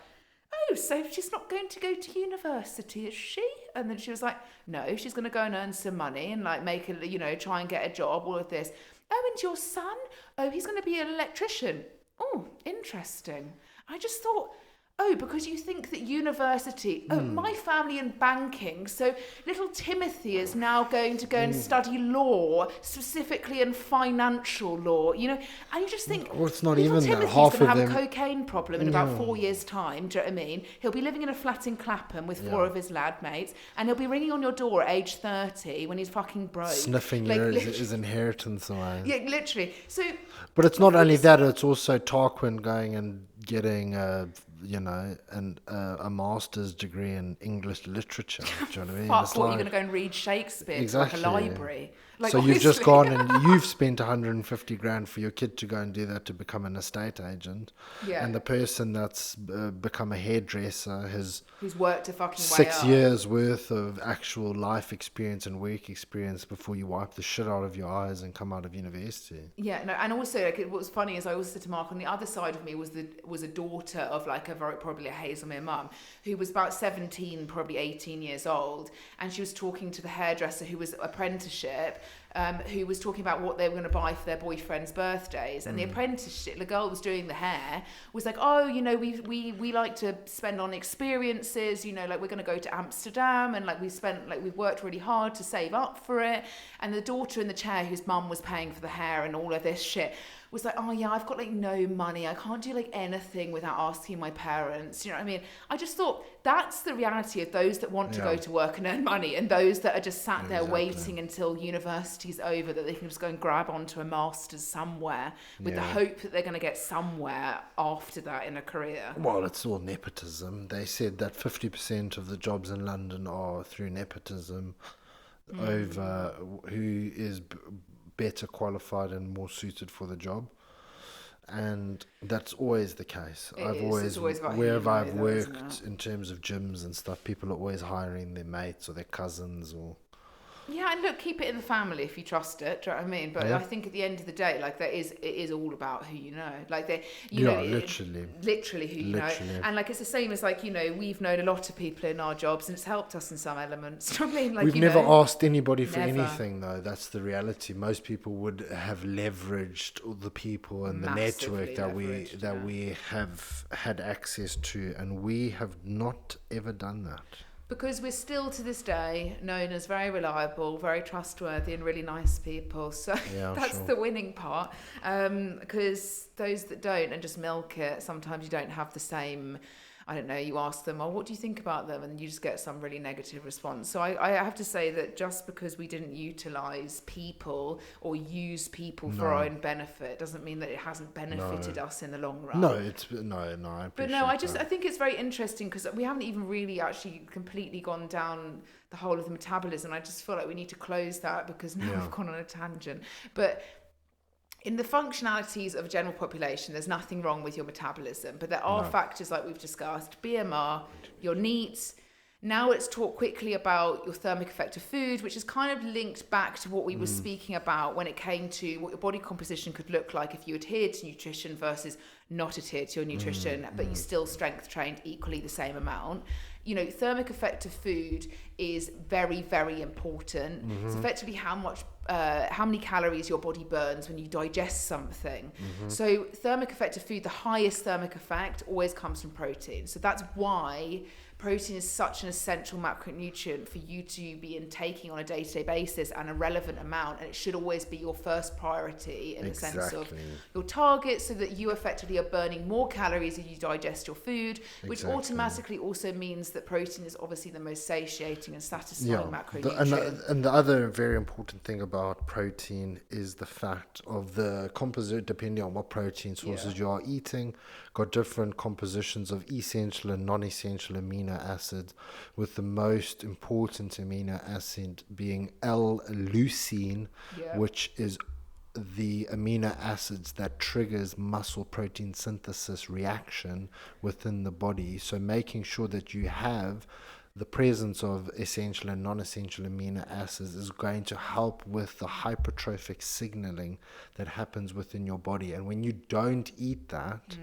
Oh, so she's not going to go to university, is she? And then she was like, no, she's going to go and earn some money and like make a, you know, try and get a job, all of this. Oh, and your son? Oh, he's going to be an electrician. Oh, interesting. I just thought, oh, because you think that university, my family in banking, so little Timothy is now going to go and study law, specifically in financial law, you know, and you just think, well, it's not little even Timothy's that. Half going to of have them, a cocaine problem in about 4 years' time, do you know what I mean? He'll be living in a flat in Clapham with 4 of his lad mates, and he'll be ringing on your door at age 30 when he's fucking broke. Sniffing like, his inheritance away. Yeah, literally. So, but it's not only that, it's also Tarquin going and getting a master's degree in English literature. Do you know what I mean? Fuck, what, you're going to go and read Shakespeare to like a library? Like, so you've just gone and you've spent 150 grand for your kid to go and do that to become an estate agent. Yeah. And the person that's become a hairdresser who's worked a fucking 6 years worth of actual life experience and work experience before you wipe the shit out of your eyes and come out of university. Yeah, no, and also like what was funny is I also said to Mark, on the other side of me was a daughter of like probably a Hazelmere mum who was about 17, probably 18 years old, and she was talking to the hairdresser who was apprenticeship. Who was talking about what they were going to buy for their boyfriend's birthdays, and the apprenticeship, the girl was doing the hair, was like, oh, you know, we like to spend on experiences, you know, like we're going to go to Amsterdam, and like we've worked really hard to save up for it. And the daughter in the chair, whose mum was paying for the hair and all of this shit, was like, oh yeah, I've got like no money, I can't do like anything without asking my parents, you know what I mean? I just thought that's the reality of those that want to go to work and earn money, and those that are just sat there waiting until university study's over, that they can just go and grab onto a master's somewhere with the hope that they're going to get somewhere after that in a career. Well, it's all nepotism. They said that 50% of the jobs in London are through nepotism over who is better qualified and more suited for the job. And that's always the case. It's always about wherever I've though, worked in terms of gyms and stuff, people are always hiring their mates or their cousins or... Yeah, and look, keep it in the family if you trust it. Do you know what I mean? But I think at the end of the day, like it is all about who you know. Like literally who you know. And like it's the same as like, you know, we've known a lot of people in our jobs, and it's helped us in some elements. Do you know what I mean? Like, we've never asked anybody for anything, though. That's the reality. Most people would have leveraged all the people and the network that we have had access to, and we have not ever done that. Because we're still to this day known as very reliable, very trustworthy, and really nice people. So that's the winning part. Because those that don't and just milk it, sometimes you don't have the same... I don't know, you ask them, oh, what do you think about them? And you just get some really negative response. So I have to say that just because we didn't utilise people or use people for our own benefit doesn't mean that it hasn't benefited us in the long run. I appreciate I think it's very interesting because we haven't even really actually completely gone down the whole of the metabolism. I just feel like we need to close that because now we've gone on a tangent. But in the functionalities of a general population, there's nothing wrong with your metabolism, but there are factors like we've discussed, BMR, your needs. Now let's talk quickly about your thermic effect of food, which is kind of linked back to what we were speaking about when it came to what your body composition could look like if you adhered to nutrition versus not adhered to your nutrition, but you still strength trained equally the same amount. You know, thermic effect of food is very, very important. It's effectively how many calories your body burns when you digest something. So thermic effect of food, the highest thermic effect always comes from protein. So that's why protein is such an essential macronutrient for you to be intaking on a day-to-day basis, and a relevant amount, and it should always be your first priority in the sense of your target, so that you effectively are burning more calories as you digest your food, which automatically also means that protein is obviously the most satiating and satisfying macronutrient. And the other very important thing about protein is the fact of the composite, depending on what protein sources you are eating, got different compositions of essential and non-essential amino acids, with the most important amino acid being L-leucine, which is the amino acids that triggers muscle protein synthesis reaction within the body. So making sure that you have the presence of essential and non-essential amino acids is going to help with the hypertrophic signaling that happens within your body. And when you don't eat that,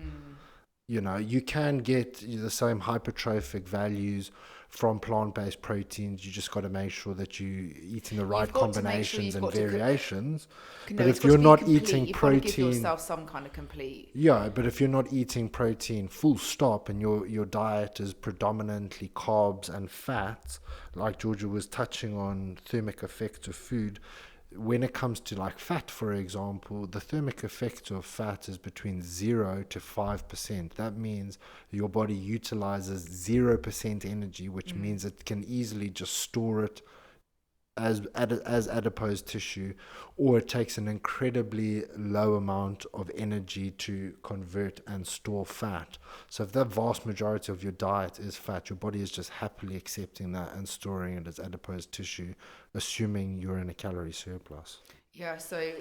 you know, you can get the same hypertrophic values from plant-based proteins. You just got to make sure that you're eating the right combinations and variations. But if you're not eating protein, give yourself some kind of complete. Yeah, but if you're not eating protein full stop, and your diet is predominantly carbs and fats, like Georgia was touching on thermic effect of food, when it comes to like fat, for example, the thermic effect of fat is between 0 to 5%. That means your body utilizes 0% energy, which means it can easily just store it as adipose tissue, or it takes an incredibly low amount of energy to convert and store fat. So if the vast majority of your diet is fat, your body is just happily accepting that and storing it as adipose tissue, assuming you're in a calorie surplus. Yeah, so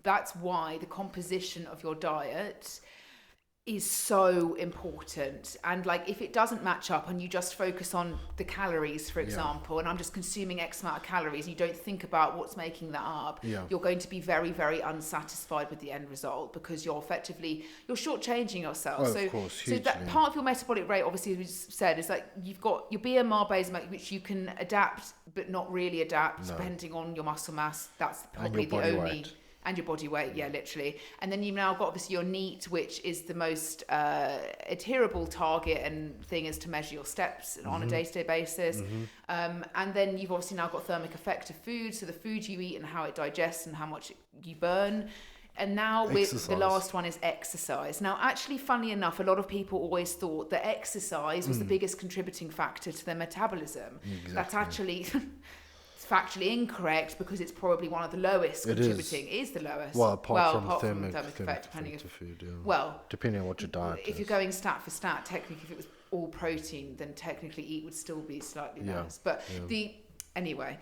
that's why the composition of your diet is so important. And like, if it doesn't match up and you just focus on the calories, for example, and I'm just consuming X amount of calories, and you don't think about what's making that up, you're going to be very, very unsatisfied with the end result, because you're shortchanging yourself. So that part of your metabolic rate, obviously, as we said, is like you've got your BMR base, which you can adapt but not really adapt depending on your muscle mass. That's probably the only weight. And your body weight, literally. And then you've now got obviously your NEAT, which is the most adherable target and thing, is to measure your steps on a day-to-day basis. And then you've obviously now got thermic effect of food, so the food you eat and how it digests and how much you burn. And now the last one is exercise. Now, actually, funnily enough, a lot of people always thought that exercise was the biggest contributing factor to their metabolism. That's actually... factually incorrect because it's probably one of the lowest contributing. It is the lowest. Well, apart from thermic thermic effect, depending to food, depending on what your diet if is. you're going stat for stat, technically if it was all protein, then technically eat would still be slightly less. But anyway,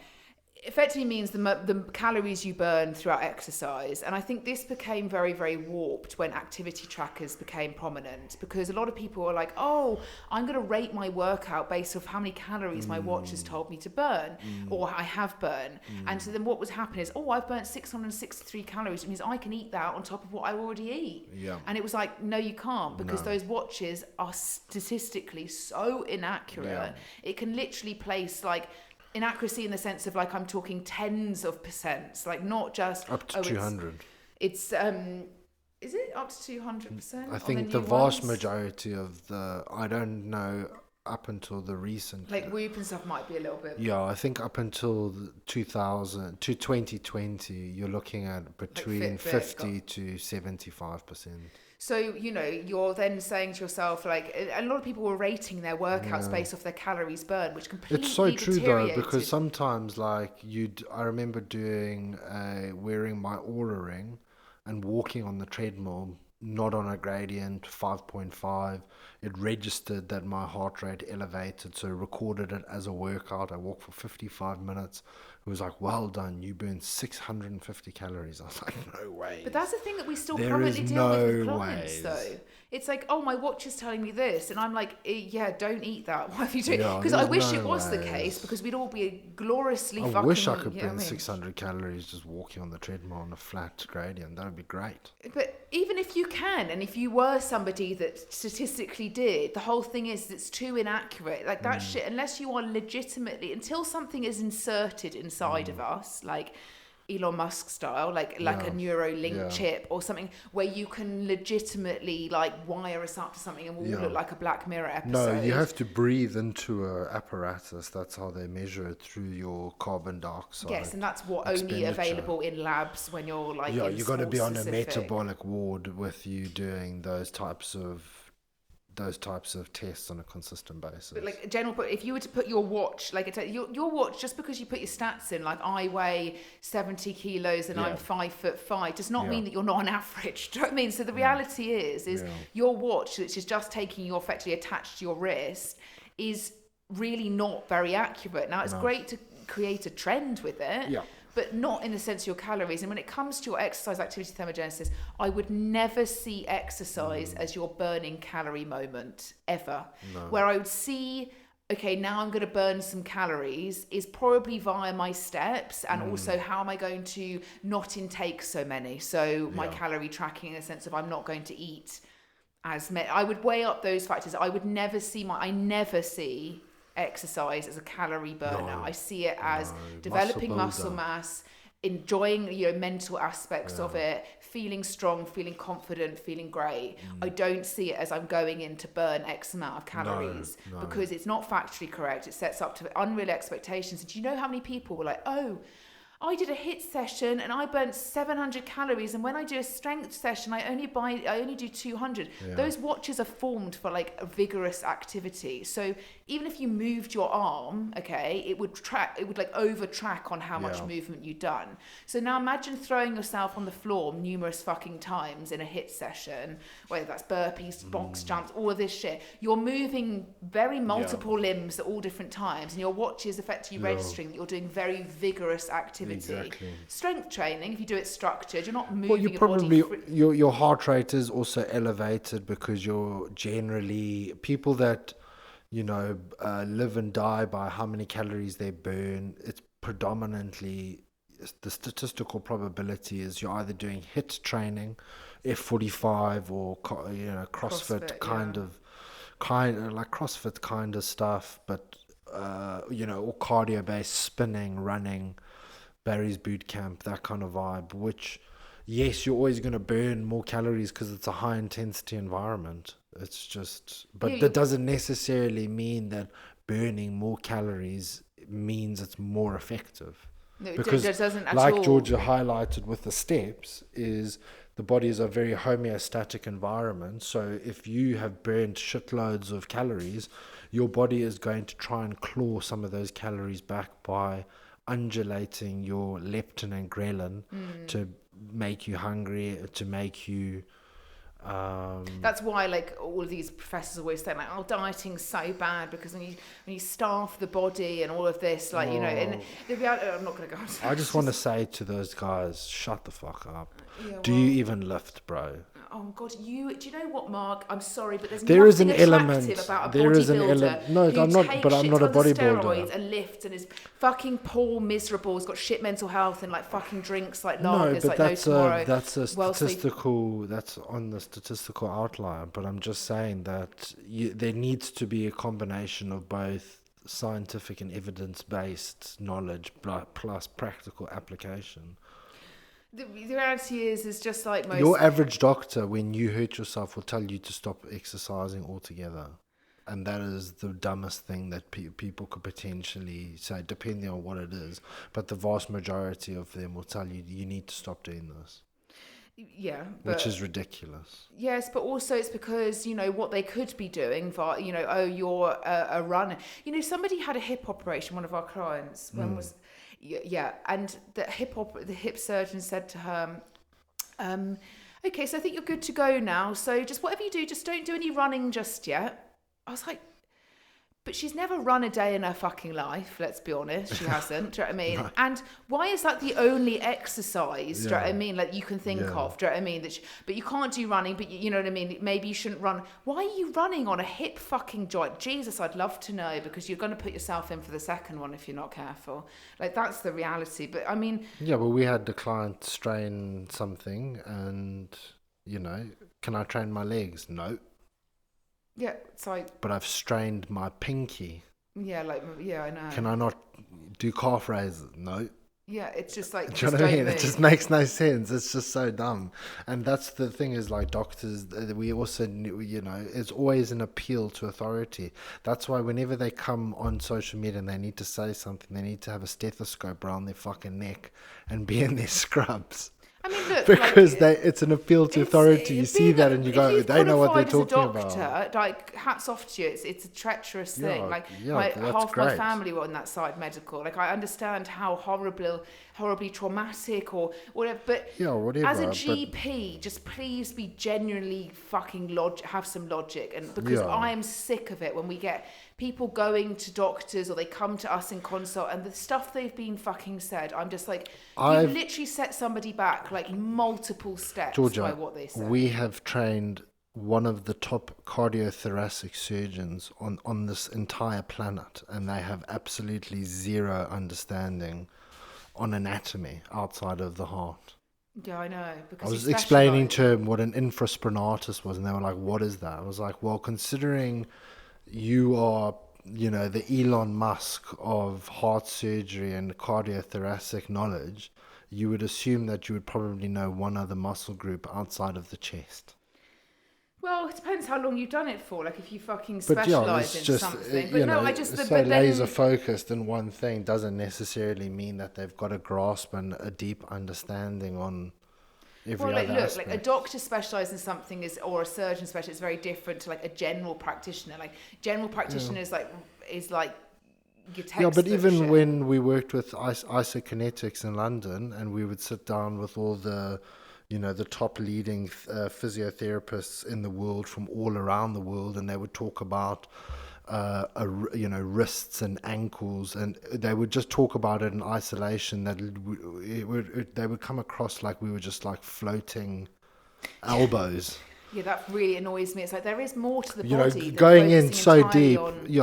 effectively means the calories you burn throughout exercise. And I think this became very, very warped when activity trackers became prominent, because a lot of people are like, oh, I'm going to rate my workout based off how many calories my watch has told me to burn or I have burned. And so then what was happening is, I've burnt 663 calories. It means I can eat that on top of what I already eat. And it was like, no, you can't, because those watches are statistically so inaccurate. It can literally place like inaccuracy in the sense of like I'm talking tens of percents, like not just up to 200. It's is it up to 200%? I think the vast majority of I don't know, up until the recent, like Whoop and stuff might be a little bit. Yeah, I think up until 2020, you're looking at between 50 to 75%. So, you're then saying to yourself, like, a lot of people were rating their workouts based off their calories burned, which completely It's so true though, deteriorated. because sometimes like I remember wearing my Aura ring and walking on the treadmill, not on a gradient, 5.5. It registered that my heart rate elevated, so it recorded it as a workout. I walked for 55 minutes. It was like, well done, you burned 650 calories. I was like, no way. But that's the thing that we still currently deal with clients, though. It's like, oh, my watch is telling me this. And I'm like, yeah, don't eat that. Why have you doing it? Because I wish it was the case, because we'd all be gloriously fucking... I wish I could burn 600 calories just walking on the treadmill on a flat gradient. That would be great. But even if you can, and if you were somebody that statistically did, the whole thing is it's too inaccurate. Like that shit, unless you are legitimately... Until something is inserted inside of us, like... Elon Musk style, like a Neuralink chip or something, where you can legitimately like wire us up to something and we'll look like a Black Mirror episode. No, you have to breathe into an apparatus. That's how they measure it, through your carbon dioxide. Yes, and that's what only available in labs when you're like you've got to be on a metabolic ward with you doing those types of tests on a consistent basis. But like if you were to put your watch, like your watch, just because you put your stats in, like I weigh 70 kilos and I'm 5'5", does not mean that you're not on average. Do you know what I mean? So the reality is your watch, which is just taking you effectively attached to your wrist, is really not very accurate. Now it's great to create a trend with it. Yeah. But not in the sense of your calories. And when it comes to your exercise activity thermogenesis, I would never see exercise as your burning calorie moment, ever. No. Where I would see, okay, now I'm going to burn some calories, is probably via my steps, and also how am I going to not intake so many. So my calorie tracking in the sense of I'm not going to eat as many. I would weigh up those factors. I never see exercise as a calorie burner. I see it as developing muscle mass, enjoying mental aspects of it, feeling strong, feeling confident, feeling great. I don't see it as I'm going in to burn X amount of calories, because it's not factually correct. It sets up to unreal expectations. And do you know how many people were like, oh, I did a HIIT session and I burnt 700 calories, and when I do a strength session I only do 200. Those watches are formed for like a vigorous activity. So even if you moved your arm, it would like over track on how much movement you've done. So now imagine throwing yourself on the floor numerous fucking times in a HIIT session, whether that's burpees, box jumps, all of this shit. You're moving very multiple limbs at all different times, and your watch is effectively registering that you're doing very vigorous activity. Exactly. Strength training, if you do it structured, you're not moving your body. Your heart rate is also elevated because you're generally people that live and die by how many calories they burn. It's predominantly, the statistical probability is you're either doing HIIT training, F45, or CrossFit kind of like CrossFit kind of stuff, but or cardio based, spinning, running, Barry's boot camp, that kind of vibe, which, yes, you're always going to burn more calories because it's a high intensity environment. It's just, but that doesn't necessarily mean that burning more calories means it's more effective. No, because it doesn't at like all. Georgia highlighted with the steps, is the body is a very homeostatic environment. So if you have burned shitloads of calories, your body is going to try and claw some of those calories back by undulating your leptin and ghrelin to make you hungry, to make you that's why like all of these professors always say like, oh, dieting's so bad because when you starve the body and all of this, like, you know, and the reality, I'm not going to go on. I just want to say to those guys, shut the fuck up. Yeah, Do you even lift, bro? Oh God, do you know what, Mark? I'm sorry, but there is an nothing element. attractive about a There is an bodybuilder element. No, who I'm not. takes But I'm shit not a tons of bodybuilder. steroids and lifts and is fucking poor, miserable, has got shit mental health and like fucking drinks like lagers, like no tomorrow. That's a statistical. That's on the statistical outlier. But I'm just saying that there needs to be a combination of both scientific and evidence-based knowledge plus practical application. The reality is just like most... Your average doctor, when you hurt yourself, will tell you to stop exercising altogether. And that is the dumbest thing that people could potentially say, depending on what it is. But the vast majority of them will tell you, you need to stop doing this. Yeah. But, which is ridiculous. Yes, but also it's because, you know, what they could be doing, you know, oh, you're a runner. You know, somebody had a hip operation, one of our clients, yeah, and the hip surgeon said to her, okay, so I think you're good to go now. So just whatever you do, just don't do any running just yet. I was like, but she's never run a day in her fucking life, let's be honest. She hasn't, do you know what I mean? No. And why is that the only exercise, do you know what I mean, like you can think of, do you know what I mean? But you can't do running, but you know what I mean? Maybe you shouldn't run. Why are you running on a hip fucking joint? Jesus, I'd love to know, because you're going to put yourself in for the second one if you're not careful. Like, that's the reality. But I mean... Yeah, well, we had the client strain something and, you know, can I train my legs? No. Yeah, it's like... But I've strained my pinky. Yeah, like, yeah, I know. Can I not do calf raises? No. Yeah, it's just like... Do you know what I mean? It just makes no sense. It's just so dumb. And that's the thing is, like, doctors, we also, you know, it's always an appeal to authority. That's why whenever they come on social media and they need to say something, they need to have a stethoscope around their fucking neck and be in their scrubs. I mean, look, because it's an appeal to authority. You see that and you go, they know what they're talking about. Like, hats off to you. It's a treacherous thing. Like, half my family were on that side medical. Like, I understand how horribly traumatic or whatever. But as a GP, just please be genuinely fucking have some logic. And because I am sick of it when we get people going to doctors or they come to us in consult and the stuff they've been fucking said, I'm just like, you've literally set somebody back like multiple steps, Georgia, by what they say. We have trained one of the top cardiothoracic surgeons on this entire planet, and they have absolutely zero understanding on anatomy outside of the heart. Yeah, I know. Because I was explaining to him what an infraspinatus was, and they were like, what is that? I was like, well, considering you are, you know, the Elon Musk of heart surgery and cardiothoracic knowledge, you would assume that you would probably know one other muscle group outside of the chest. Well, it depends how long you've done it for. Like, if you fucking specialise in something. But no, laser focused in one thing doesn't necessarily mean that they've got a grasp and a deep understanding on every other aspect. Like a doctor specialised in something or a surgeon specialist is very different to like a general practitioner. Like, general practitioner is like your textbook. Yeah, but even when we worked with isokinetics in London, and we would sit down with all the, you know, the top leading physiotherapists in the world from all around the world, and they would talk about wrists and ankles, and they would just talk about it in isolation, that they would come across like we were just like floating elbows. Yeah, that really annoys me. It's like there is more to the body. You know, going in so deep,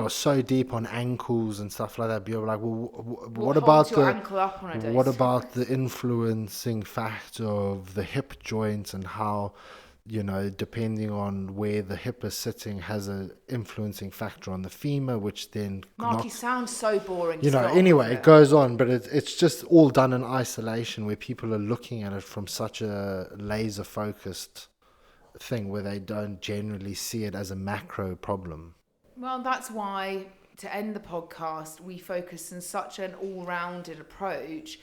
so deep on ankles and stuff like that. But you're like, well, what about the influencing factor of the hip joints, and how, you know, depending on where the hip is sitting has an influencing factor on the femur, which then... Marky sounds so boring. You know, anyway, it goes on, but it's just all done in isolation, where people are looking at it from such a laser-focused thing where they don't generally see it as a macro problem. Well, that's why, to end the podcast, we focus on such an all-rounded approach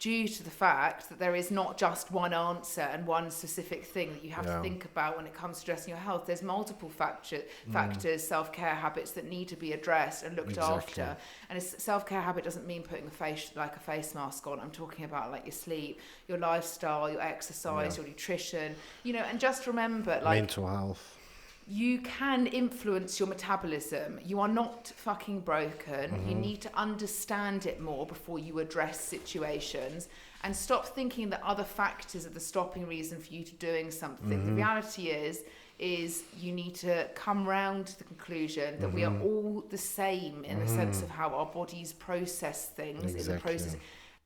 due to the fact that there is not just one answer and one specific thing that you have to think about when it comes to addressing your health. There's multiple factors, self-care habits that need to be addressed and looked after. And a self-care habit doesn't mean putting a face mask on. I'm talking about like your sleep, your lifestyle, your exercise, your nutrition, and just remember, like, mental health. You can influence your metabolism. You are not fucking broken. You need to understand it more before you address situations, and stop thinking that other factors are the stopping reason for you to doing something. The reality is you need to come round to the conclusion that we are all the same in the sense of how our bodies process things in the process.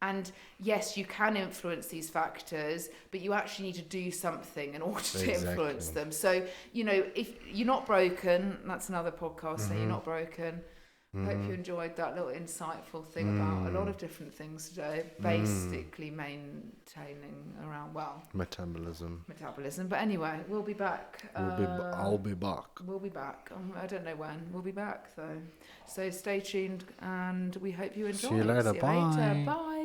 And yes, you can influence these factors, but you actually need to do something in order to influence them. So, if you're not broken, that's another podcast, so you're not broken. I hope you enjoyed that little insightful thing about a lot of different things today, basically maintaining around, metabolism. But anyway, we'll be back. I'll be back. We'll be back. I don't know when. We'll be back, though. So stay tuned, and we hope you enjoy. See you later. Bye. Bye.